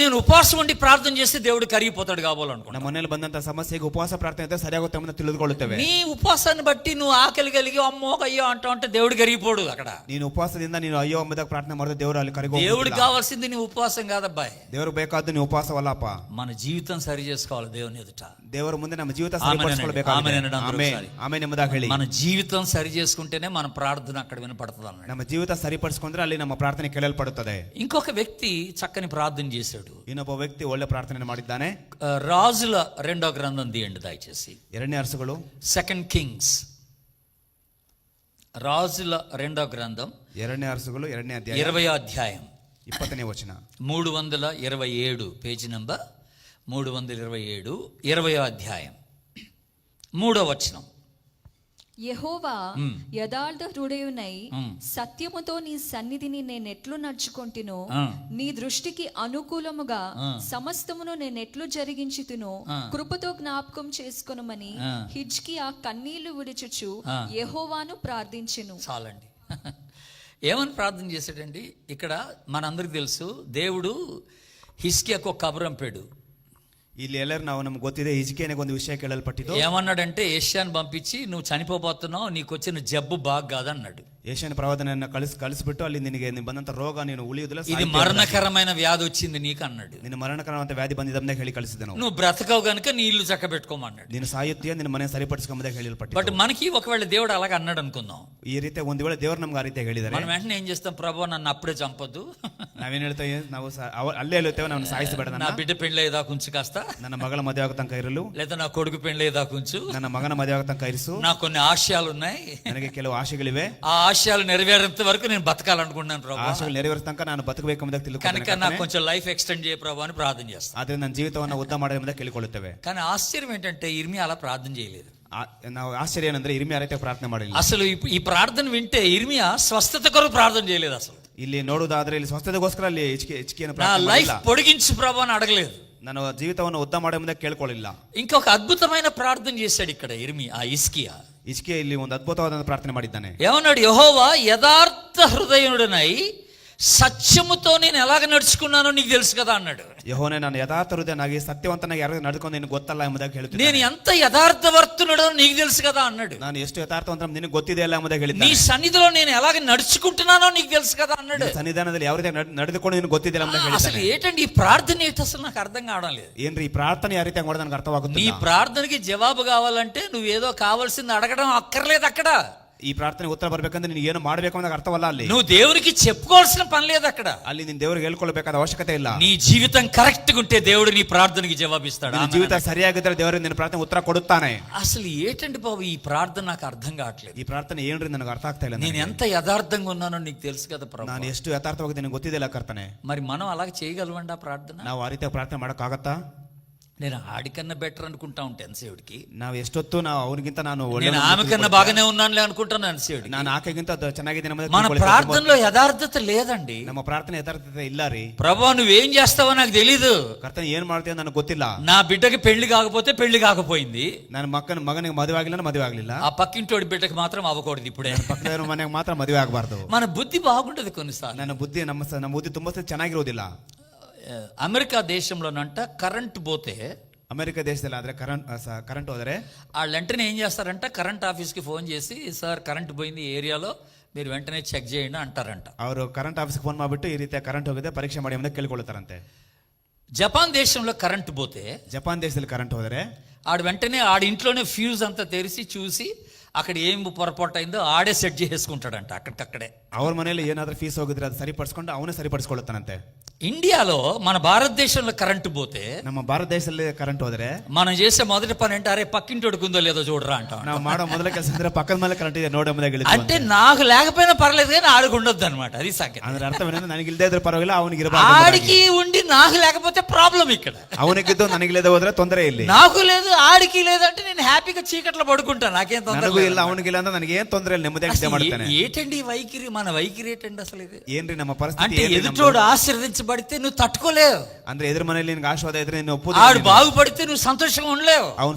నేను ఉపవాసం ఉండి ప్రార్థన చేస్తే దేవుడు కరిగిపోతాడు కావాలనుకుంటా. ನಮ್ಮ ಮನೆಯಲ್ಲಿ ಬಂದಂತ ಸಮಸ್ಯೆಗೆ ಉಪವಾಸ ಪ್ರಾರ್ಥನೆ ಇದ್ದರೆ ಸರಿಯಾಗುತ್ತೆ ಅಂತ ತಿಳಿದುಕೊಳ್ಳುತ್ತೇವೆ. నీ ఉపవాసాన్ని బట్టి నువ్వు ఆకలి కలిగి అమ్మో అయ్యో అంటా ఉంటే దేవుడు కరిగిపోడు. అక్కడ ನೀನು ಉಪವಾಸದಿಂದ ನೀನು ಅಯ್ಯೋ ಎಂಬುದಾಗಿ ಪ್ರಾರ್ಥನೆ ಮಾಡಿದ್ರೆ ದೇವರು ಅಲ್ಲಿ ಕರಿಗೋ. దేవుడికి కావాల్సింది నీ ఉపవాసం కాదబ్బాయి. ದೇವರು ಬೇಕಾದ್ದು ನೀವು ಉಪವಾಸವಲ್ಲಪ್ಪ. మన జీవితం సరి చేసుకోవాలి దేవుని ఎదుట. ದೇವರ ಮುಂದೆ ನಮ್ಮ ಜೀವಿತ ಸರಿಪಡಿಸಿಕೊಳ್ಳಬೇಕಾಗಿದೆ. ಆಮೆನ್ ಎಂಬುದಾಗಿ ಹೇಳಿ. మన జీవితం సరి చేసుకుంటేనే మన ప్రార్థన అక్కడ వినపడుతుంది అన్నాడు. ನಮ್ಮ ಜೀವಿತ ಸರಿಪಡಿಸಿಕೊಂಡ್ರೆ ಅಲ್ಲಿ ನಮ್ಮ ಪ್ರಾರ್ಥನೆ ಕೇಳಲ್ಪಡುತ್ತದೆ. ఇంకొక వ్యక్తి చక్కని ప్రార్థన చేశాడు. ಇನ್ನೊಬ್ಬ ವ್ಯಕ್ತಿ ಒಳ್ಳೆ ಪ್ರಾರ್ಥನೆ ಮಾಡಿದ್ದಾನೆ. రాజుల 2వ గ్రంథం తీయండి దయచేసి. 2ನೇ ಅರಸುಗಳು, 2 కింగ్స్. రాజుల 2వ గ్రంథం 2ನೇ ಅರಸುಗಳು 2ನೇ ಅಧ್ಯಾಯ 20వ అధ్యాయం 20ನೇ ವಚನ, 327 పేజీ నంబర్ 327 20వ అధ్యాయం 3వ వచనం. యెహోవా యథార్థ హృదయునై సత్యముతో నీ సన్నిధిని నేనెట్లు నడుచుకొంటినో, నీ దృష్టికి అనుకూలముగా సమస్తమును నేనెట్లు జరిగించుతునో కృపతో జ్ఞాపకం చేసుకొనుమని హిజ్కియా కన్నీళ్లు విడుచుచు యెహోవాను ప్రార్థించెను. చాలండి. ఏమని ప్రార్థన చేశాడండి? ఇక్కడ మనందరికి తెలుసు దేవుడు హిజ్కియాకు ఒక కబురు పంపాడు. ಇಲ್ಲಿ ಎಲ್ಲರೂ ನಾವು ನಮ್ಗೆ ಗೊತ್ತಿದೆ ಹಿಜ್ಕೀಯನಿಗೆ ಒಂದು ವಿಷಯ ಕೇಳಲ್ಪಟ್ಟಿದ್ದು. ఏమన్నాడంటే ఏషియాను పంపించి నువ్వు చనిపోతున్నావు, నీకు వచ్చిన జబ్బు బాగా కాదన్నాడు. ಏಷಿಯನ ಪ್ರವಾದನೆಯನ್ನು ಕಳಿಸ್ಬಿಟ್ಟು ಅಲ್ಲಿ ನಿನಗೆ ಬಂದಂತ ರೋಗ ನೀನು ಉಳಿಯುವುದಿಲ್ಲ, ఇది మరణకరమైన వ్యాధి వచ్చింది నీకు అన్నాడు. ನಿನ್ನ ಮರಣಕರವಾದ ವ್ಯಾಧಿ ಬಂದಿದ್ದ ಹೇಳಿ ಕಳಿಸಿದನು. నువ్వు బ్రతకవు గనుక నీ ఇల్లు చక్క పెట్టుకోమన్నాడు. ನೀನು ಸಾಯುತ್ತೀಯ, ನಿನ್ನ ಮನೆ ಸರಿಪಡಿಸ್ಕೊಂಬುದಾಗಿ ಹೇಳಲ್ಪಟ್ಟಿದ್ದು. బట్ మనకి ఒకవేళ దేవుడు అలాగ అన్నాడు అనుకుందాం. ಈ ರೀತಿ ಒಂದು ವೇಳೆ ದೇವರು ನಮ್ಗೆ ಆ ರೀತಿ ಹೇಳಿದರೆ మనం వెంటనే ఏం చేస్తాం? ప్రభు నన్ను అప్పుడే చంపొద్దు. ನಾವೇನ್ ಹೇಳ್ತೇವೆ? ನಾವು ಅಲ್ಲೇ ಹೇಳುತ್ತೇವೆ, ನಾವು ಸಾಯಿಸಬೇಡ, నా బిడ్డ పెళ్ళేదా కుంచు కాస్త, ನನ್ನ ಮಗಳ ಮದುವೆ ಆಗೋ ತನಕ ಇರಲು, లేదా నా కొడుకు పెళ్ళేదా కుంచు, ನನ್ನ ಮಗನ ಮದುವೆ ಆಗೋ ತನಕ ಇರಿಸು. నాకు కొన్ని ఆశయాలు ఉన్నాయి, ನನಗೆ ಕೆಲವು ಆಶೆಗಳಿವೆ, ఆ ఆశయాలు నెరవేరేంత వరకు నేను బతకాలనుకుంటున్నాను ప్రభు. ಆಶೆಗಳು ನೆರವೇರಿಸ ತನಕ ನಾನು ಬದುಕಬೇಕು ಎಂಬುದಾಗಿ కనుక నాకు కొంచెం లైఫ్ ఎక్స్టెండ్ చేయ ప్రభు అని ప్రార్థన చేస్తాను. ಆದ್ರೆ ನನ್ನ ಜೀವಿತವನ್ನು ಉದ್ದ ಮಾಡಿ ಎಂಬುದಾಗಿ ಕೇಳಿಕೊಳ್ಳುತ್ತೇವೆ. కానీ ఆశ్చర్యం ఏంటంటే ఇర్మియా అలా ప్రార్థన చేయలేదు. ನಾವು ಆಶ್ಚರ್ಯ ಏನಂದ್ರೆ ಇರ್ಮಿಯಾ ಆ ರೀತಿ ಪ್ರಾರ್ಥನೆ ಮಾಡಿಲ್ಲ. అసలు ఈ ప్రార్థన వింటే ఇర్మియా స్వస్థత కొరకు ప్రార్థన చేయలేదు. అసలు ಇಲ್ಲಿ ನೋಡುವುದಾದ್ರೆ ಇಲ್ಲಿ ಸ್ವಸ್ಥತೆಗೋಸ್ಕರ ಅಲ್ಲಿ ಹಿಜ್ಕೀಯನ నా లైఫ్ పొడిగించు ప్రభు అని అడగలేదు. ನನ್ನ ಜೀವಿತವನ್ನು ಉದ್ದ ಮಾಡಿ ಎಂಬುದಾಗಿ ಕೇಳ್ಕೊಳ್ಳಿಲ್ಲ. ఇంకొక అద్భుతమైన ప్రార్థన చేశాడు ఇక్కడ హిజ్కియా. ಹಿಜ್ಕೀಯ ಇಲ್ಲಿ ಒಂದು ಅದ್ಭುತವಾದ ಪ್ರಾರ್ಥನೆ ಮಾಡಿದ್ದಾನೆ. ఏమన్నాడు? యెహోవా యథార్థ హృదయుడనై సత్యముతో నేను ఎలాగ నడుచుకున్నానో నీకు తెలుసు కదా అన్నాడు. ಯೆಹೋವನೇ, ನಾನು ಯಥಾರ್ಥ ಹೃದಯನಾಗಿ ಸತ್ಯವಂತನಾಗಿ ಯಾರು ನಡ್ಕೊಂಡು ನಿನಗೆ ಗೊತ್ತಲ್ಲ ಎಂಬುದಾಗಿ ಹೇಳ್ತೀನಿ. నేను ఎంత యథార్థవర్తుడో నీకు తెలుసు కదా అన్నాడు. ನಾನು ಎಷ್ಟು ಯಥಾರ್ಥವಂತ ನಿನಗೆ ಗೊತ್ತಿದೆ ಅಲ್ಲ ಎಂಬುದಾಗಿ ಹೇಳಿದ್ದಾನೆ. నీ సన్నిధిలో నేను ఎలాగ నడుచుకుంటున్నానో నీకు తెలుసు కదా అన్నాడు. ಸನ್ನಿಧಾನದಲ್ಲಿ ಯಾವ ರೀತಿ ನಡೆದುಕೊಂಡು ನಿನಗೆ ಗೊತ್ತಿದೆ ಎಂಬುದಾಗಿ ಹೇಳಿದ್ದಾನೆ. అసలు ఏంటండి ఈ ప్రార్థన ఏంటి? అసలు నాకు అర్థం కావడం లేదు. ಏನ್ರಿ ಈ ಪ್ರಾರ್ಥನೆ ಯಾವ ರೀತಿ ಮಾಡೋದು ನನಗೆ ಅರ್ಥವಾಗುತ್ತಿಲ್ಲ. నీ ప్రార్థనకి జవాబు కావాలంటే నువ్వేదో కావాల్సింది అడగడం అక్కర్లేదు. అక్కడ ಈ ಪ್ರಾರ್ಥನೆ ಉತ್ತರ ಬರ್ಬೇಕಂದ್ರೆ ನೀನು ಏನು ಮಾಡಬೇಕು ಅನ್ನೋದು ಅರ್ಥವಲ್ಲ. ಅಲ್ಲಿ నువ్వు దేవునికి చెప్పుకోవాల్సిన పని లేదు. అక్కడ ಅಲ್ಲಿ ನೀನು ದೇವರಿಗೆ ಹೇಳ್ಕೊಳ್ಬೇಕಾದ ಅವಶ್ಯಕತೆ ಇಲ್ಲ. నీ జీవితం కరెక్ట్ గా ఉంటే దేవుడు నీ ప్రార్థనకి జవాబిస్తాడు. ನಿನ್ನ ಜೀವಿತ ಸರಿಯಾಗಿದ್ದರೆ ದೇವರು ನಿನ್ನ ಪ್ರಾರ್ಥನೆ ಉತ್ತರ ಕೊಡುತ್ತಾನೆ. అసలు ఏంటండి బాబు ఈ ప్రార్థన నాకు అర్థం కావట్లేదు. ಈ ಪ್ರಾರ್ಥನೆ ಏನ್ರಿ ನನಗೆ ಅರ್ಥ ಆಗ್ತಾ ಇಲ್ಲ. నేను ఎంత యథార్థంగా ఉన్నానో నీకు తెలుసు కదా ప్రభు. ನಾನು ಎಷ್ಟು ಯಥಾರ್ಥವಾಗಿ ನಿನಗೆ ಗೊತ್ತಿದೆಯಲ್ಲ ಕರ್ತನೆ. మరి మనం అలాగే చేయగలమండి ఆ ప్రార్థన? ನಾವು ಆ ರೀತಿ ಪ್ರಾರ್ಥನೆ ಮಾಡೋಕ್ಕಾಗತ್ತಾ? నేను ఆడికన్నా బెటర్ అనుకుంటా ఉంటాను ఎంతసేవుడికి. ನಾವು ಎಷ್ಟೊತ್ತು ನಾವು ಅವನಿಗಿಂತ ನಾನು నేను ఆమె కన్నా బాగానే ఉన్నానులే అనుకుంటాను ఎంతసేవుడికి. ನಾನು ಆಕೆಗಿಂತ ಚೆನ್ನಾಗಿದ್ದೀನಿ. మన ప్రార్థనలో యథార్థత లేదండి. ನಮ್ಮ ಪ್ರಾರ್ಥನೆ ಯಥಾರ್ಥತೆ ಇಲ್ಲ ರೀ. ప్రభు నువ్వేం చేస్తావో నాకు తెలీదు. ಕರ್ತನೆ ಏನ್ ಮಾಡ್ತೀಯ ನನಗೆ ಗೊತ್ತಿಲ್ಲ. నా బిడ్డకి పెళ్లి కాకపోతే పెళ్లి కాకపోయింది. ನನ್ನ ಮಗನಿಗೆ ಮದುವೆ ಆಗಿಲ್ಲ, ಮದುವೆ ಆಗ್ಲಿಲ್ಲ. ఆ పక్కింటోడి బిడ్డకి మాత్రం అవ్వకూడదు. ఇప్పుడే ಪಕ್ಕದ ಮನೆಗೆ ಮಾತ್ರ ಮದುವೆ ಆಗಬಾರ್ದು. మన బుద్ధి బాగుంటది కొన్నిసార్లు. ನನ್ನ ಬುದ್ಧಿ ನಮ್ಮ ಬುದ್ಧಿ ತುಂಬಾ ಚೆನ್ನಾಗಿರೋದಿಲ್ಲ. అమెరికా దేశంలోనంట కరెంట్ పోతే, ಅಮೆರಿಕ ದೇಶದಲ್ಲಿ ಆದ್ರೆ ಕರೆಂಟ್ ಹೋದರೆ వాళ్ళు వెంటనే ఏం చేస్తారంట, కరెంట్ ఆఫీస్కి ఫోన్ చేసి సార్ కరెంట్ పోయింది ఈ ఏరియాలో, మీరు వెంటనే చెక్ చేయండి అంటారంట. ಅವರು ಕರೆಂಟ್ ಆಫೀಸ್ಗೆ ಫೋನ್ ಮಾಡಿಬಿಟ್ಟು ಈ ರೀತಿ ಕರೆಂಟ್ ಹೋಗಿದೆ ಪರೀಕ್ಷೆ ಮಾಡಿ ಅಂತ ಕೇಳ್ಕೊಳ್ತಾರಂತೆ. జపాన్ దేశంలో కరెంటు పోతే ಜಪಾನ್ ದೇಶದಲ್ಲಿ ಕರೆಂಟ್ ಹೋದರೆ ఆడు వెంటనే ఆడి ఇంట్లోనే ఫ్యూజ్ అంతా తెరిచి చూసి అక్కడ ఏం పొరపాటు అయిందో ఆడే సెట్ చేసుకుంటాడంట అక్కడికక్కడే. ಅವ್ರ ಮನೆಯಲ್ಲಿ ಏನಾದ್ರೂ ಫೀಸ್ ಹೋಗಿದ್ರೆ ಅದು ಸರಿಪಡಿಸ್ಕೊಂಡು ಅವನೇ ಸರಿಪಡಿಸ್ಕೊಳ್ಳುತ್ತಾನಂತೆ. ఇండియాలో మన భారతదేశంలో కరెంటు పోతే, ನಮ್ಮ ಭಾರತ ದೇಶದಲ್ಲಿ ಕರೆಂಟ್ ಹೋದ್ರೆ మనం చేసే మొదటి పని అంటే అరే పక్కింటోడికి ఉందో లేదో చూడరా అంటాం. ನಾವು ಮಾಡೋ ಮೊದಲ ಕೆಲಸ ಅಂದ್ರೆ ಪಕ್ಕದ ಮೇಲೆ ಕರೆಂಟ್ ಇದೆ ನೋಡ ಮೇಲೆ అంటే నాకు లేకపోయినా పర్లేదు కానీ ఆడికి ఉండొద్దు అనమాట. అది సంగతి. ಅಂದ್ರೆ ಅರ್ಥವೇನೆಂದ್ರೆ ನನಗೆ ಇಲ್ಲದೆ ಇದ್ರೆ ಪರವಾಗಿಲ್ಲ, ಅವನಿಗೆ ಇರಬಾರದು. ఆడికి ఉండి నాకు లేకపోతే ప్రాబ్లం ఇక్కడ. ಅವನಿಗಿದ್ದು ನನಗಿಲ್ಲದೆ ಹೋದ್ರೆ ತೊಂದರೆ ಇಲ್ಲಿ. నాకు లేదు ఆడికి లేదంటే నేను హ్యాపీగా చీకట్లో పడుకుంటాను, నాకేం తొందర ನನಗೂ ಇಲ್ಲ ಅವನಿಗಿಲ್ಲ ಅಂತ ನನಗೆ ಏನ್ ತೊಂದರೆ ಇಲ್ಲ, ನೆಮ್ಮದಿಯಾಗಿ ನಿದ್ದೆ ಮಾಡ್ತಾನೆ. ఏంటండి వైఖరి, మన వైఖరి ఏంటండి అసలు ఇది? ಏನ್ರಿ ನಮ್ಮ ಪರಿಸ್ಥಿತಿ? అంటే ఎదుటోడు ఆశీర్వదించబడితే నువ్వు తట్టుకోలేవు. ಅಂದ್ರೆ ಎದುರು ಮನೆಯಲ್ಲಿ ನಿನಗೆ ಆಶೀರ್ವಾದ ಇದ್ರೆ ನೀನು ಒಪ್ಪುದು. ఆడు బాగుపడితే నువ్వు సంతోషంగా ఉండలేవు.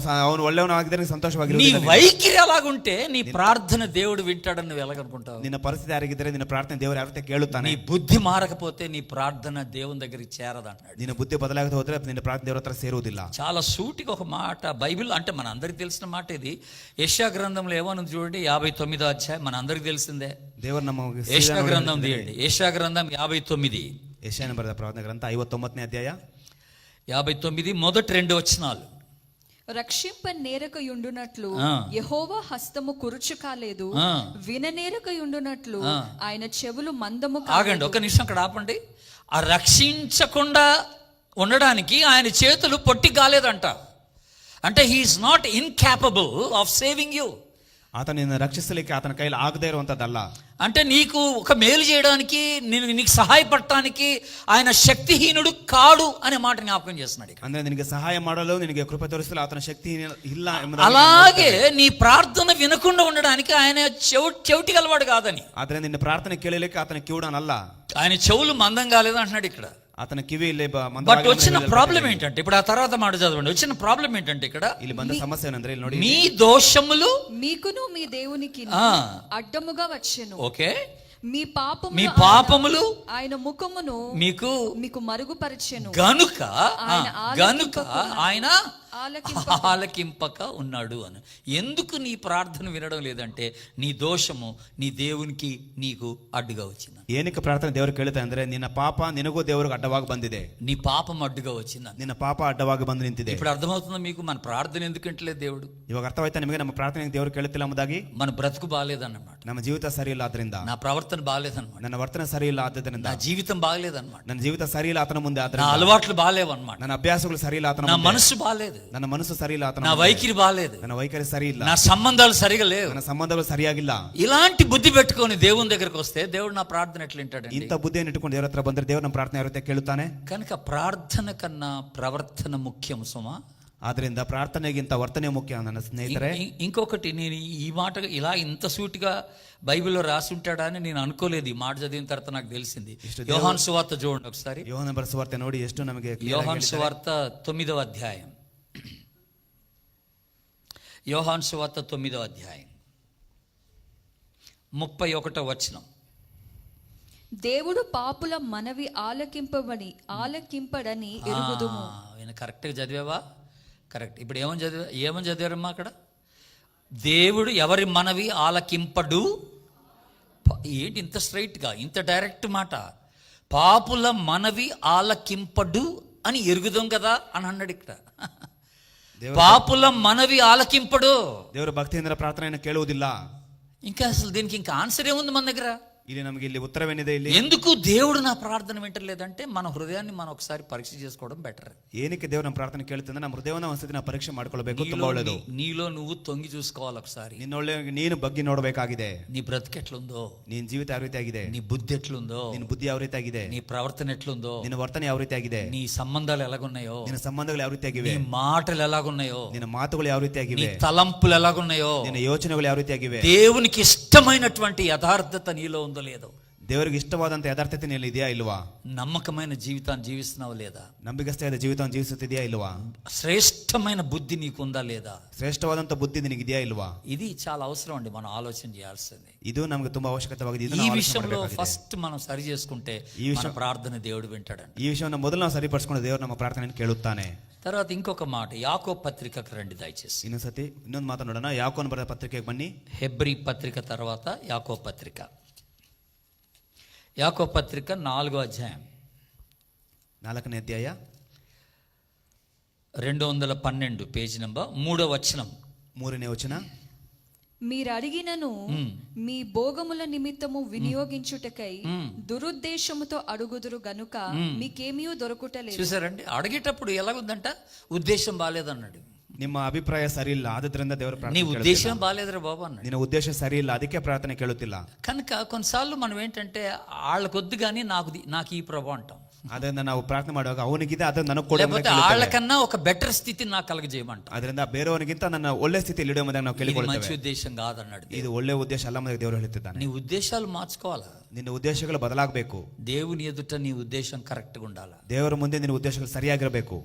ಅವನು ಒಳ್ಳೆಯವನಾಗಿದ್ರೆ ನೀನು ಸಂತೋಷವಾಗಿರು. నీ వైఖరి అలాగుంటే నీ ప్రార్థన దేవుడు వింటాడని నువ్వు ఎలాగనుకుంటావు? ನಿನ್ನ ಪರಿಸ್ಥಿತಿ ಯಾರಿಗಿದ್ರೆ ನಿನ್ನ ಪ್ರಾರ್ಥನೆ ದೇವರು ಯಾವತ್ತೇ ಕೇಳುತ್ತಾನೆ. నీ బుద్ధి మారకపోతే నీ ప్రార్థన దేవుని దగ్గరికి చేరదంటాడు. ನಿನ್ನ ಬುದ್ಧಿ ಬದಲಾಗದೆ ಹೋದ್ರೆ ನಿನ್ನ ಪ್ರಾರ್ಥನೆ ದೇವರ ಹತ್ರ ಸೇರುವುದಿಲ್ಲ. చాలా సూటిగా ఒక మాట బైబిల్, అంటే మన అందరికి తెలిసిన మాట ఇది. యెషయా గ్రంథంలో ఏమని చూడండి, 59వ అధ్యాయం, మన అందరికి తెలిసిందే. ದೇವರು ನಮಗೆ యెషయా గ్రంథం తీయండి. యెషయా గ్రంథం 59. ಯೆಶಾಯನು ಬರೆದ ಪ್ರವಾದನ ಗ್ರಂಥ 59ನೇ ಅಧ್ಯಾಯ 59 మొదటి 2 వచనాలు. రక్షింప నేరకయుండునట్లు యెహోవా హస్తము కురుచు కాలేదు, విననేరకయుండునట్లు ఆయన చెవులు మందము. ఆగండి ఒక నిమిషం అక్కడ ఆపండి. ఆ రక్షించకుండా ఉండడానికి ఆయన చేతులు పొట్టి కాలేదంట. అంటే he is not incapable of saving you. ಆತನ ನಿನ್ನ ರಕ್ಷಿಸಲಿಕ್ಕೆ ಆತನ ಕೈಲಿ ಆಗದೇ ಇರುವಂತದ್ದಲ್ಲ. అంటే నీకు ఒక మేలు చేయడానికి, నీకు సహాయపడటానికి ఆయన శక్తిహీనుడు కాడు అనే మాట జ్ఞాపకం చేస్తున్నాడు. ಅಂದ್ರೆ ನಿನಗೆ ಸಹಾಯ ಮಾಡಲು, ನಿನಗೆ ಕೃಪೆ ತೋರಿಸಲು ಆತನ ಶಕ್ತಿ ಇಲ್ಲ. అలాగే నీ ప్రార్థన వినకుండా ఉండడానికి ఆయన చెవిటి గలవాడు కాదని. ಆದ್ರೆ ನಿನ್ನ ಪ್ರಾರ್ಥನೆ ಕೇಳಲಿಕ್ಕೆ ಆತನ ಕಿವುಡನಲ್ಲ. ఆయన చెవులు మందం కాలేదు అంటున్నాడు ఇక్కడ. ಆತನ ಕಿವಿ ಇಲ್ಲಿ బట్ వచ్చిన ప్రాబ్లం ఏంటంటే, ఇప్పుడు ఆ తర్వాత మాట చదవండి. వచ్చిన ప్రాబ్లం ఏంటంటే ఇక్కడ ಇಲ್ಲಿ ಬಂದ ಸಮಸ್ಯೆ ಏನಂದ್ರೆ ಇಲ್ಲಿ ನೋಡಿ, మీ దోషములు మీకును మీ దేవునికి అడ్డముగా వచ్చెను. ఓకే, మీ పాపములు ఆయన ముఖమును మీకు మరుగుపరచెను గనుక ఆయన ఆలకింపక ఉన్నాడు అని. ఎందుకు నీ ప్రార్థన వినడం లేదంటే నీ దోషము నీ దేవునికి నీకు అడ్డుగా వచ్చింది. ಏನಕ್ಕೆ ಪ್ರಾರ್ಥನೆ ದೇವರು ಕೇಳುತ್ತೆ ಅಂದ್ರೆ ನಿನ್ನ ಪಾಪ ನಿನಗೂ ದೇವರಿಗೆ ಅಡ್ಡವಾಗಿ ಬಂದಿದೆ. నీ పాపం అడ్డుగా వచ్చింది, ನಿನ್ನ ಪಾಪ ಅಡ್ಡವಾಗಿ ಬಂದು ನಿಂತಿದೆ. ఇప్పుడు అర్థమవుతుందా మీకు మన ప్రార్థన ఎందుకు వింటలేదు దేవుడు? ಇವಾಗ ಅರ್ಥವಾಯ್ತಾ ನಿಮಗೆ? ನಮ್ಮ ಪ್ರಾರ್ಥನೆ ದೇವರು ಕೇಳುತ್ತಿಲ್ಲ ಎಂಬುದಾಗಿ. మన బ్రతుకు బాగాలేదన్నమాట, ನಮ್ಮ ಜೀವಿತ ಸರಿ ಇಲ್ಲ, ಆದ್ರಿಂದ నా ప్రవర్తన బాగాలేదన్నమాట, ನನ್ನ ವರ್ತನೆ ಸರಿ ಇಲ್ಲ, ಆದ್ದರಿಂದ నా జీవితం బాగాలేదన్నమాట, ನನ್ನ ಜೀವಿತ ಸರಿ ಇಲ್ಲ ಆತನ ಮುಂದೆ, నా అలవాట్లు బాగాలేవన్నమాట, ನನ್ನ ಅಭ್ಯಾಸಗಳು ಸರಿ ಇಲ್ಲ ಆತನ నా ಮುಂದೆ, మనసు బాగాలేదు, ನನ್ನ ಮನಸ್ಸು ಸರಿ ಇಲ್ಲ ಆತನ నా ಮುಂದೆ, వైఖరి బాగాలేదు, ನನ್ನ ವೈಖರಿ ಸರಿ ಇಲ್ಲ, నా సంబంధాలు సరిగా లేవు, ನನ್ನ సంబంధాలు సరిಯಾಗಿಲ್ಲ. ఇలాంటి బుద్ధి పెట్టుకొని దేవుని దగ్గరకు వస్తే దేవుడు నా ప్రార్థన ఎట్లా వింటాడండి? ಇಂಥ ಬುದ್ಧಿಯನ್ನು ಇಟ್ಟುಕೊಂಡು ದೇವರ ಹತ್ರ ಬಂದ್ರೆ ದೇವರು ನಮ್ಮ ಪ್ರಾರ್ಥನೆ ಯಾವತ್ತೇ ಕೇಳುತ್ತಾನೆ. కనుక ప్రార్థన కన్నా ప్రవర్తన ముఖ్యం సుమా. ಆದ್ರಿಂದ ಪ್ರಾರ್ಥನೆಗಿಂತ ವರ್ತನೆ ಮುಖ್ಯ ನನ್ನ ಸ್ನೇಹಿತರೆ. ఇంకొకటి, నేను ఈ మాట ఇలా ఇంత సూటిగా బైబిల్లో రాసి ఉంటాడా అని నేను అనుకోలేదు. ఈ మాట చదివిన తర్వాత నాకు తెలిసింది. యోహాను సువార్త చూడండి ఒకసారి. యోహాను బరెದ ಸುವಾರ್ತೆ ನೋಡಿ ಎಷ್ಟು ನಮಗೆ. యోహాను సువార్త 9వ అధ్యాయం. యోహాను సువార్త 9వ అధ్యాయం 31వ వచనం. దేవుడు పాపుల మనవి ఆలకింపడని ఎరుగుదుము. కరెక్ట్గా చదివావా? కరెక్ట్. ఇప్పుడు ఏమని చదివారమ్మా అక్కడ? దేవుడు ఎవరి మనవి ఆలకింపడు. ఏంటి ఇంత స్ట్రైట్గా, ఇంత డైరెక్ట్ మాట? పాపుల మనవి ఆలకింపడు అని ఎరుగుదాం కదా అని అన్నాడు ఇక్కడ. పాపుల మనవి ఆలకింపడు. ದೇವರ ಭಕ್ತಿಯಿಂದ ಪ್ರಾರ್ಥನೆಯನ್ನು ಕೇಳುವುದಿಲ್ಲ. ఇంకా అసలు దీనికి ఇంకా ఆన్సర్ ఏముంది మన దగ్గర? ಇಲ್ಲಿ ನಮಗೆ ಇಲ್ಲಿ ಉತ್ತರವೇನಿದೆ? ಇಲ್ಲಿ ఎందుకు దేవుడు నా ప్రార్థన వింటలేదంటే మన హృదయాన్ని మనం ఒకసారి పరీక్ష చేసుకోవడం బెటర్. ಏನಕ್ಕೆ ದೇವರು ನಮ್ಮ ಪ್ರಾರ್ಥನೆ ಕೇಳುತ್ತೆ? ನಮ್ಮ ಹೃದಯವನ್ನು ಒಂದ್ಸತಿ ನಾವು ಪರೀಕ್ಷೆ ಮಾಡ್ಕೊಳ್ಬೇಕು. ತುಂಬಾ ಒಳ್ಳೆಯದು. నీలో నువ్వు తొంగి చూసుకోవాలి ఒకసారి. ನಿನ್ನೊಳ್ಳೆ ನೀನು ಬಗ್ಗೆ ನೋಡಬೇಕಾಗಿದೆ. నీ బ్రతుకు ఎట్లుందో, ನಿನ್ನ ಜೀವಿತ ಯಾವ ರೀತಿ ಆಗಿದೆ, నీ బుద్ధి ఎట్లుందో, ನಿನ್ನ ಬುದ್ಧಿ ಯಾವ ರೀತಿ ಆಗಿದೆ, నీ ప్రవర్తన ఎట్లుందో, ನಿನ್ನ ವರ್ತನೆ ಯಾವ ರೀತಿ ಆಗಿದೆ, నీ సంబంధాలు ఎలాగున్నాయో, ನಿನ್ನ ಸಂಬಂಧಗಳು ಯಾವ ರೀತಿ ಆಗಿವೆ, నీ మాటలు ఎలాగున్నాయో, ನಿನ್ನ ಮಾತುಗಳು ಯಾವ ರೀತಿ ಆಗಿವೆ, నీ తలంపులు ఎలాగున్నాయో, ನಿನ್ನ ಯೋಚನೆಗಳು ಯಾವ ರೀತಿ ಆಗಿವೆ, దేవునికి ఇష్టమైనటువంటి యథార్థత నీలో ఉందో లేదో, ದೇವರಿಗೆ ಇಷ್ಟವಾದಂತ ಯಥಾರ್ಥತೆ ನೀನು ಇದೆಯಾ ಇಲ್ವಾ, నమ్మకమైన జీవితాన్ని జీవిస్తున్నావు లేదా, ನಂಬಿಗಸ್ತೆಯಾದ ಜೀವಿತವನ್ನು ಜೀವಿಸುತ್ತಿದೆಯಾ ಇಲ್ವಾ, శ్రేష్టమైన బుద్ధి నీకుందా లేదా, ಶ್ರೇಷ್ಠವಾದಂತ ಬುದ್ಧಿ ನಿನಗಿದೆಯಾ ಇಲ್ವಾ? ఇది చాలా అవసరం అండి, మనం ఆలోచన చేయాల్సింది. ಇದು ನಮಗೆ ತುಂಬಾ ಅವಶ್ಯಕತೆವಾಗಿದೆ. ఈ విషయంలో ఫస్ట్ మనం సరి చేసుకుంటే మన ప్రార్థన దేవుడు వింటాడండి. ಈ ವಿಷಯವನ್ನು ಮೊದಲು ನಾವು ಸರಿಪಡಿಸಿಕೊಂಡು ದೇವರು ನಮ್ಮ ಪ್ರಾರ್ಥನೆಯನ್ನು ಕೇಳುತ್ತಾನೆ. తర్వాత ఇంకొక మాట, యాకోబు పత్రికకు రండి దయచేసి. ಇನ್ನೊಂದು ಮಾತನಾಡೋಣ. ಯಾಕೋಬನ ಬರೆದ ಪತ್ರಿಕೆಗೆ ಬನ್ನಿ. హెబ్రీ పత్రిక తర్వాత యాకోబు పత్రిక. యాకోబు పత్రిక 4వ అధ్యాయం 4ನೇ ಅಧ್ಯಾಯ 212 పేజీ నంబర్ 3వ వచనం. 3ನೇ వచನ. మీరు అడిగినను మీ భోగముల నిమిత్తము వినియోగించుటకై దురుద్దేశముతో అడుగుదురు గనుక మీకేమీ దొరకుటలేదు. చూసారండి, అడిగేటప్పుడు ఎలాగుందంట, ఉద్దేశం బాలేదన్నాడు. ನಿಮ್ಮ ಅಭಿಪ್ರಾಯ ಸರಿ ಇಲ್ಲ, ಆದ್ರಿಂದ ದೇವರ నీ ಪ್ರಾರ್ಥನೆ ఉద్దేశం బాలేదురా బాబు అన్నాడు. ನಿನ್ನ ಉದ್ದೇಶ ಸರಿ ಇಲ್ಲ, ಅದಕ್ಕೆ ಪ್ರಾರ್ಥನೆ ಕೇಳುತ್ತಿಲ್ಲ. కనుక కొన్నిసార్లు మనం ఏంటంటే వాళ్ళకొద్దు కానీ నాకు ఈ ప్రభు అంటాం. ಅದರಿಂದ ನಾವು ಪ್ರಾರ್ಥನೆ ಮಾಡುವಾಗ ಅವನಿಗಿದೆ ಅದು ನನಗೆ ಕೊಡು, లేకపోతే వాళ్ళకన్నా ఒక బెటర్ స్థితి నాకు కలగజేయమంటాం. ಅದರಿಂದ ಬೇರೆಯವನಿಗಿಂತ ನನ್ನ ಒಳ್ಳೆ ಸ್ಥಿತಿಯಲ್ಲಿ ಇಡುವ ಮೊದಲು ನಾವು ఇది ಕೇಳಿಕೊಳ್ಳುತ್ತೇವೆ. మంచి ఉద్దేశం కాదన్నాడు. ಇದು ಒಳ್ಳೆ ಉದ್ದೇಶ ಅಲ್ಲ ಮೊದಲು ದೇವರು ಹೇಳುತ್ತಿದ್ದಾನೆ. నీ ఉద్దేశాలు మార్చుకోవాలా. ನಿನ್ನ ಉದ್ದೇಶಗಳು ಬದಲಾಗಬೇಕು. దేవుని ఎదుట నీ ఉద్దేశం కరెక్ట్గా ఉండాలా. ದೇವರ ಮುಂದೆ ನಿನ್ನ ಉದ್ದೇಶಗಳು ಸರಿಯಾಗಿರಬೇಕು.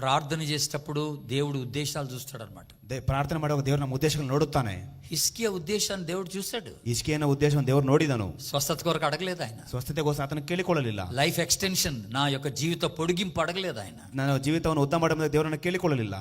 ప్రార్థన చేసేటప్పుడు దేవుడు ఉద్దేశాలు చూస్తాడు అనమాట. ಪ್ರಾರ್ಥನೆ ಮಾಡುವಾಗ ದೇವರು ನಮ್ಮ ಉದ್ದೇಶಗಳು ನೋಡುತ್ತಾನೆ. హిస్కియా ఉద్దేశాన్ని దేవుడు చూశాడు. ಹಿಜ್ಕೀಯನ ಉದ್ದೇಶವನ್ನು ದೇವರು ನೋಡಿದನು. స్వస్థత కొరకు అడగలేదు ఆయన. ಸ್ವಸ್ಥತೆಗೋಸ್ಕರ ಆತನ ಕೇಳಿಕೊಳ್ಳಲಿಲ್ಲ. లైఫ్ ఎక్స్టెన్షన్, నా యొక్క జీవిత పొడిగింపు అడగలేదు ఆయన. ನಾನು ಜೀವಿತವನ್ನು ಉದ್ದ ಮಾಡುವ ದೇವರನ್ನು ಕೇಳಿಕೊಳ್ಳಲಿಲ್ಲ.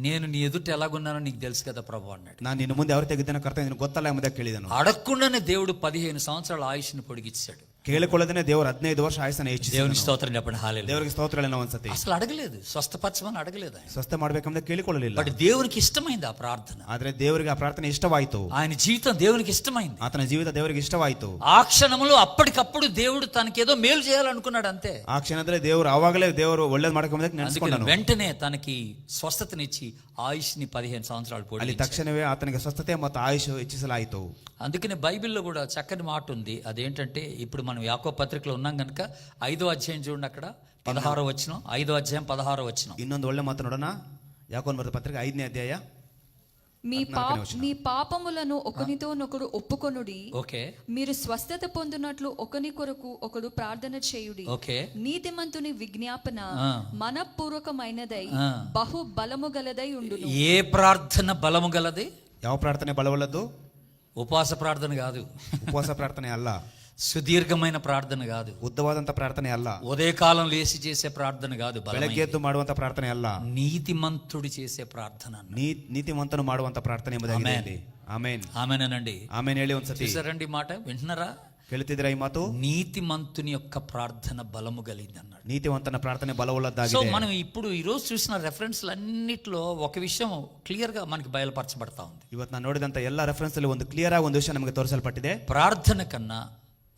నేను నీ ఎదుట ఎలాగున్నానో నీకు తెలుసు కదా ప్రభు అన్నాడు. ನಾನು ನಿನ್ನ ಮುಂದೆ ಯಾವ ತೆಗೆದಿನ ಕರ್ತನೆ ನಿನಗೆ ಗೊತ್ತಲ್ಲ ಎಂಬುದಾಗಿ ಕೇಳಿದನು. అడగకుండానే దేవుడు 15 సంవత్సరాల ఆయుష్ని పొడిగించాడు. ಕೇಳಿಕೊಳ್ಳದೇನೆ ದೇವರು 15 ವರ್ಷ ಆಯುಸ್ಸನ್ನು ಹೆಚ್ಚಿಸಿದನು. దేవుని స్తోత్రం చెప్పండి, హల్లెలూయా. ದೇವರಿಗೆ ಸ್ತೋತ್ರಗಳನ್ನ ಒಂದ್ಸತಿ అసలు అడగలేదు, స్వస్థపరచమని అడగలేదు ఆయన. ಸ್ವಸ್ಥ ಮಾಡ್ಬೇಕಂದ್ರೆ ಕೇಳಿಕೊಳ್ಳಲಿಲ್ಲ. బట్ దేవునికి ఇష్టమైంది ఆ ప్రార్థన. ಆದ್ರೆ ದೇವರಿಗೆ ಆ ಪ್ರಾರ್ಥನೆ ಇಷ್ಟವಾಯಿತು. ఆయన జీవితం దేవునికి ఇష్టమైంది. ಆತನ ಜೀವಿತ ದೇವರಿಗೆ ಇಷ್ಟವಾಯಿತು. ఆ క్షణంలో అప్పటికప్పుడు దేవుడు తనకేదో మేలు చేయాలనుకున్నాడు అంతే. ಆ ಕ್ಷಣದಲ್ಲಿ ದೇವರು ಅವಾಗಲೇ ದೇವರು ಒಳ್ಳೇದು ಮಾಡ್ಕೊಂಬಂದಕ್ಕೆ ನೆನೆಸ್ಕೊಂಡನು. వెంటనే తనకి స్వస్థతనిచ్చి ఆయుష్ని 15 సంవత్సరాలు ಅಲ್ಲಿ పొడిగించాడు. ತಕ್ಷಣವೇ ಆತನಿಗೆ ಸ್ವಸ್ಥತೆ ಮತ್ತು ಆಯುಷ್ ಹೆಚ್ಚಿಸಲಾಯಿತು. అందుకనే బైబిల్లో కూడా చక్కని మాట ఉంది. అదేంటంటే ఇప్పుడు మనం యాకోబు పత్రికలో ఉన్నాం కనుక 5వ అధ్యాయం చూడండి, అక్కడ 16వ వచనం. 5వ అధ్యాయం 16వ వచనం. ಇನ್ನೊಂದು ಒಳ್ಳೆ ಮಾತು ನೋಡೋಣ. ಯಾಕೋಬ ಬರೆದ ಪತ್ರಿಕೆ 5ನೇ ಅಧ್ಯಾಯ. మీ పాపములను ఒకనితోనొకడు ఒప్పుకొనుడి. ఓకే. మీరు స్వస్థత పొందినట్లు ఒకని కొరకు ఒకడు ప్రార్థన చేయుడి. ఓకే. నీతిమంతుని విజ్ఞాపన మనపూర్వకమైనదై బహు బలము గలదై ఉండును. ఏ ప్రార్థన బలము గలది? ಯಾವ ಪ್ರಾರ್ಥನೆ ಬಲವುಳ್ಳದ್ದು? ఉపవాస ప్రార్థన కాదు, ಉಪವಾಸ ಪ್ರಾರ್ಥನೆ ಅಲ್ಲ. సుదీర్ఘమైన ప్రార్థన కాదు, ಉದ್ದವಾದಂತ ಪ್ರಾರ್ಥನೆ ಅಲ್ಲ. ఉదయకాలం లేచి చేసే ప్రార్థన కాదు, ಬೆಳಗ್ಗೆ ಎದ್ದು ಮಾಡುವಂತ ಪ್ರಾರ್ಥನೆ ಅಲ್ಲ. నీతిమంతుడు చేసే ప్రార్థన. ನೀತಿವಂತನು ಮಾಡುವಂತ ಪ್ರಾರ್ಥನೆ ಎಂಬುದಾಗಿದೆ. ಆಮೆನ್. ఆమేనండి. ಆಮೆನ್ ಹೇಳಿ ಒಂದ್ಸತಿ. చూసారండి మాట, వింటున్నారా? ಕೇಳುತ್ತಿದ್ದೀರಾ ಈ ಮಾತು? నీతిమంతుని యొక్క ప్రార్థన బలము కలిగింది అన్నాడు. నీతివంతನ ప్రార్థನೆ బలವುಳ್ಳದ್ದಾಗಿದೆ. సో మనం ఇప్పుడు ఈరోజు చూసిన రెఫరెన్స్లు అన్నిట్లో ఒక విషయం క్లియర్ గా మనకి బయలుపరచబడతా ఉంది. ಇವತ್ತು ನಾನು ನೋಡಿದಂತ ಎಲ್ಲ ರೆಫರೆನ್ಸ್ ಅಲ್ಲಿ ಒಂದು ಕ್ಲಿಯರ್ ಆಗಿ ಒಂದು ವಿಷಯ ನಮಗೆ ತೋರಿಸಲ್ಪಟ್ಟಿದೆ. ప్రార్థన కన్నా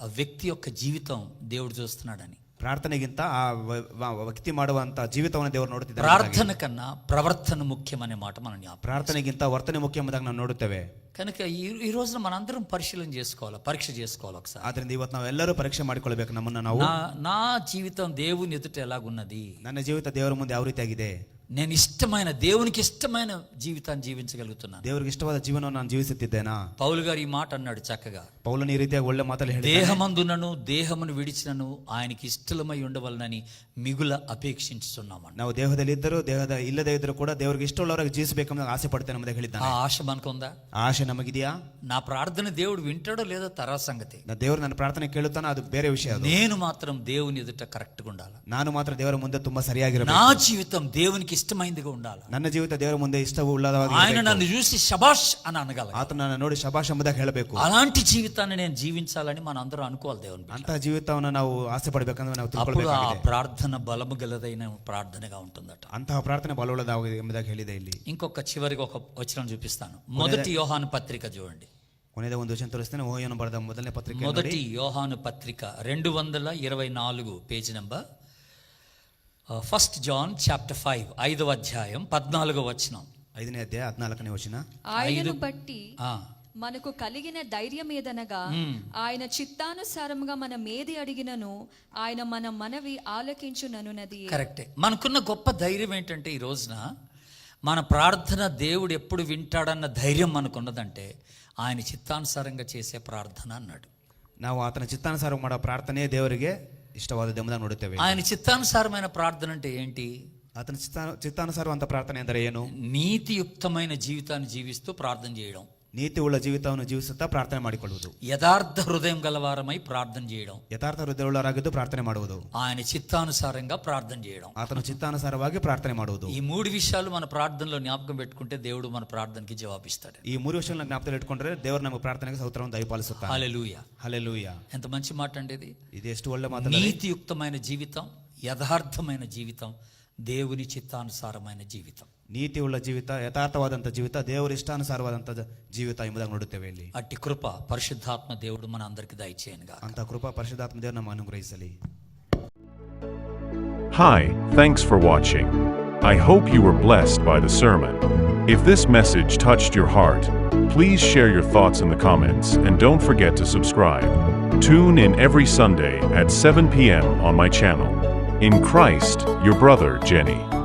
ఆ వ్యక్తి యొక్క జీవితం దేవుడు చూస్తున్నాడని. ಪ್ರಾರ್ಥನೆಗಿಂತ ಆ ವ್ಯಕ್ತಿ ಮಾಡುವಂತ ಜೀವಿತವನ್ನು ದೇವರು ನೋಡುತ್ತಿದ್ದಾರೆ. ప్రార్థన కన్నా ప్రవర్తన ముఖ్యమనే మాట మనం జ్ఞాపకం. ಪ್ರಾರ್ಥನೆಗಿಂತ ವರ್ತನೆ ಮುಖ್ಯ ಎಂಬುದಾಗಿ ನಾವು ನೋಡುತ್ತೇವೆ. కనుక ఈ రోజున మనందరం పరిశీలన చేసుకోవాలి, పరీక్ష చేసుకోవాలి ఒకసారి. ಆದ್ರಿಂದ ಇವತ್ತು ನಾವೆಲ್ಲರೂ ಪರೀಕ್ಷೆ ಮಾಡಿಕೊಳ್ಳಬೇಕು ನಮ್ಮನ್ನ ನಾವು. నా జీవితం దేవుని ఎదుట ఎలాగున్నది? ನನ್ನ ಜೀವಿತ ದೇವರ ಮುಂದೆ ಯಾವ ರೀತಿಯಾಗಿದೆ? నేను ఇష్టమైన, దేవునికి ఇష్టమైన జీవితాన్ని జీవించగలుగుతున్నాను. ದೇವರಿಗೆ ಇಷ್ಟವಾದ ಜೀವನವನ್ನು ನಾನು ಜೀವಿಸುತ್ತಿದ್ದೇನಾ? పౌలు గారు ఈ మాట అన్నాడు చక్కగా. ಪೌಲನು ಈ ರೀತಿಯಾಗಿ ಒಳ್ಳೆ ಮಾತಲ್ಲಿ ಹೇಳಿದ್ದಾನೆ. దేహమందునను దేహమును విడిచినను ఆయనకి ఇష్టమై ఉండవలనని మిగుల అపేక్షించుచున్నామని. ನಾವು ದೇಹದಲ್ಲಿ ಇದ್ದರೂ ದೇಹದ ಇಲ್ಲದೇ ಇದ್ದರೂ ಕೂಡ ದೇವರಿಗೆ ಇಷ್ಟವುಳ್ಳವರಾಗಿ ಜೀವಿಸಬೇಕೆಂಬ ಆಸೆ ಪಡ್ತೇನೆ ಎಂಬುದಾಗಿ ಹೇಳಿದ್ದಾನೆ. ఆ ఆశ మనకుందా? ಆಶೆ ನಮಗಿದೆಯಾ? నా ప్రార్థన దేవుడు వింటాడో లేదో తర్వాత సంగతి. ದೇವರು ನನ್ನ ಪ್ರಾರ್ಥನೆ ಕೇಳುತ್ತಾನೋ ಅದು ಬೇರೆ ವಿಷಯ. నేను మాత్రం దేవుని ఎదుట కరెక్ట్గా ఉండాలి. ನಾನು ಮಾತ್ರ ದೇವರ ಮುಂದೆ ತುಂಬಾ ಸರಿಯಾಗಿರಬೇಕು. నా జీవితం దేవునికి ఇష్టమైందిగా ఉండాలి. ನನ್ನ ಜೀವಿತ ದೇವರ ಮುಂದೆ ಇಷ್ಟವುಳ್ಳದಾಗಿ, ఆయన నన్ను చూసి శబాష్ అని అనగల, ಆತನ ನನ್ನ ನೋಡಿ ಶಬಾಷ್ ಎಂಬುದಾಗಿ ಹೇಳಬೇಕು. అలాంటి జీవితాన్ని నేను జీవించాలని మనం అందరూ అనుకోవాలి. దేవుని ಅಂತಹ ಜೀವಿತವನ್ನು ನಾವು ಆಸೆ ಪಡಬೇಕಂದ್ರೆ ನಾವು అప్పుడు ఆ ತಿಳ್ಕೊಳ್ಬೇಕಾಗಿದೆ. ప్రార్థన బలము గలదైన ప్రార్థనగా ఉంటుందట. ಅಂತಹ ಪ್ರಾರ್ಥನೆ ಬಲವುಳ್ಳದಾಗಿದೆ ಎಂಬುದಾಗಿ ಹೇಳಿದೆ ಇಲ್ಲಿ. ఇంకొక చివరికి ఒక వచనం చూపిస్తాను. మొదటి యోహాను పత్రిక చూడండి. ಕೊನೆಯದ ಒಂದು ವಿಷಯ ತೋರಿಸ್ತೇನೆ. ಓಯೋನು ಬರೆದ ಮೊದಲನೇ ಪತ್ರಿಕೆ. మొదటి యోహాను పత్రిక 224 పేజీ నంబర్. 1 John చాప్టర్ 5 5వ అధ్యాయం 14వ వచనం. 5ನೇ ಅಧ್ಯಾಯ 14ನೇ ವಚನ. ఆయనను బట్టి మనకు కలిగిన ధైర్యం ఏదనగా ఆయన చిత్తానుసారముగా మనం ఏది అడిగినను ఆయన మన మనవి ఆలకించుననున్నది. కరెక్టే. మనకున్న గొప్ప ధైర్యం ఏంటంటే ఈ రోజున మన ప్రార్థన దేవుడు ఎప్పుడు వింటాడన్న ధైర్యం మనకున్నదంటే ఆయన చిత్తానుసారంగా చేసే ప్రార్థన అన్నాడు. ನಾವು ಆತನ ಚಿತ್ತಾನುಸಾರ ಮಾಡೋ ಪ್ರಾರ್ಥನೆ ದೇವರಿಗೆ ಇಷ್ಟವಾದದ್ದು ಎಂಬುದನ್ನು ನೋಡುತ್ತೇವೆ. ఆయన చిత్తానుసారమైన ప్రార్థన అంటే ఏంటి? ಆತನ ಚಿತ್ತಾನುಸಾರವಂತ ಪ್ರಾರ್ಥನೆ ಅಂದರೆ ಏನು? నీతియుక్తమైన జీవితాన్ని జీవిస్తూ ప్రార్థన చేయడం. ನೀತಿ ಉಳ್ಳ ಜೀವಿತವನ್ನು ಜೀವಿಸುತ್ತಾ ಪ್ರಾರ್ಥನೆ ಮಾಡಿಕೊಳ್ಳುವುದು. యథార్థ హృదయం గలవారమై ప్రార్థన చేయడం. ಯಥಾರ್ಥ ಹೃದಯವುಳ್ಳವರಾಗಿದ್ದು ಪ್ರಾರ್ಥನೆ ಮಾಡುವುದು. ఆయన చిత్తానుసారంగా ప్రార్థన చేయడం. ಆತನ ಚಿತ್ತಾನುಸಾರವಾಗಿ ಪ್ರಾರ್ಥನೆ ಮಾಡುವುದು. ఈ 3 విషయాలు మన ప్రార్థనలో జ్ఞాపకం పెట్టుకుంటే దేవుడు మన ప్రార్థనకి జవాబిస్తాడు. ಈ 3 ವಿಷಯಗಳನ್ನು ಜ್ಞಾಪಕದಲ್ಲಿ ಇಟ್ಕೊಂಡ್ರೆ ದೇವರು ನಮ್ಮ ಪ್ರಾರ್ಥನೆಗೆ ಉತ್ತರವನ್ನು ದಯಪಾಲಿಸುತ್ತಾನೆ. హల్లెలూయా. హల్లెలూయా. ఎంత మంచి మాట అండి ఇది. ಇದು ಎಷ್ಟು ಒಳ್ಳೆ ಮಾತು. నీతియుక్తమైన జీవితం, యథార్థమైన జీవితం దేవుని చిత్తానుసారమైన జీవితం. ನೀತಿ ಉಳ್ಳ ಜೀವಿತ, ಯಥಾರ್ಥವಾದಂಥ ಜೀವಿತ, ದೇವರ ಇಷ್ಟಾನುಸಾರವಾದಂಥ ಜೀವಿತ ಎಂಬುದಾಗಿ ನೋಡುತ್ತೇವೆ ಇಲ್ಲಿ. అట్టి కృప పరిశుద్ధాత్మ దేవుడు మన అందరికి దయచేయనుగా. ಅಂತ ಕೃಪಾ ಪರಿಶುದ್ಧಾತ್ಮ ದೇವರು ನಮ್ಮ ಅನುಗ್ರಹಿಸಲಿ. Hi, thanks for watching. I hope you were blessed by the sermon. If this message touched your heart, please share your thoughts in the comments and don't forget to subscribe. Tune in every Sunday at 7 p.m. on my channel. In Christ, your brother, Jenny.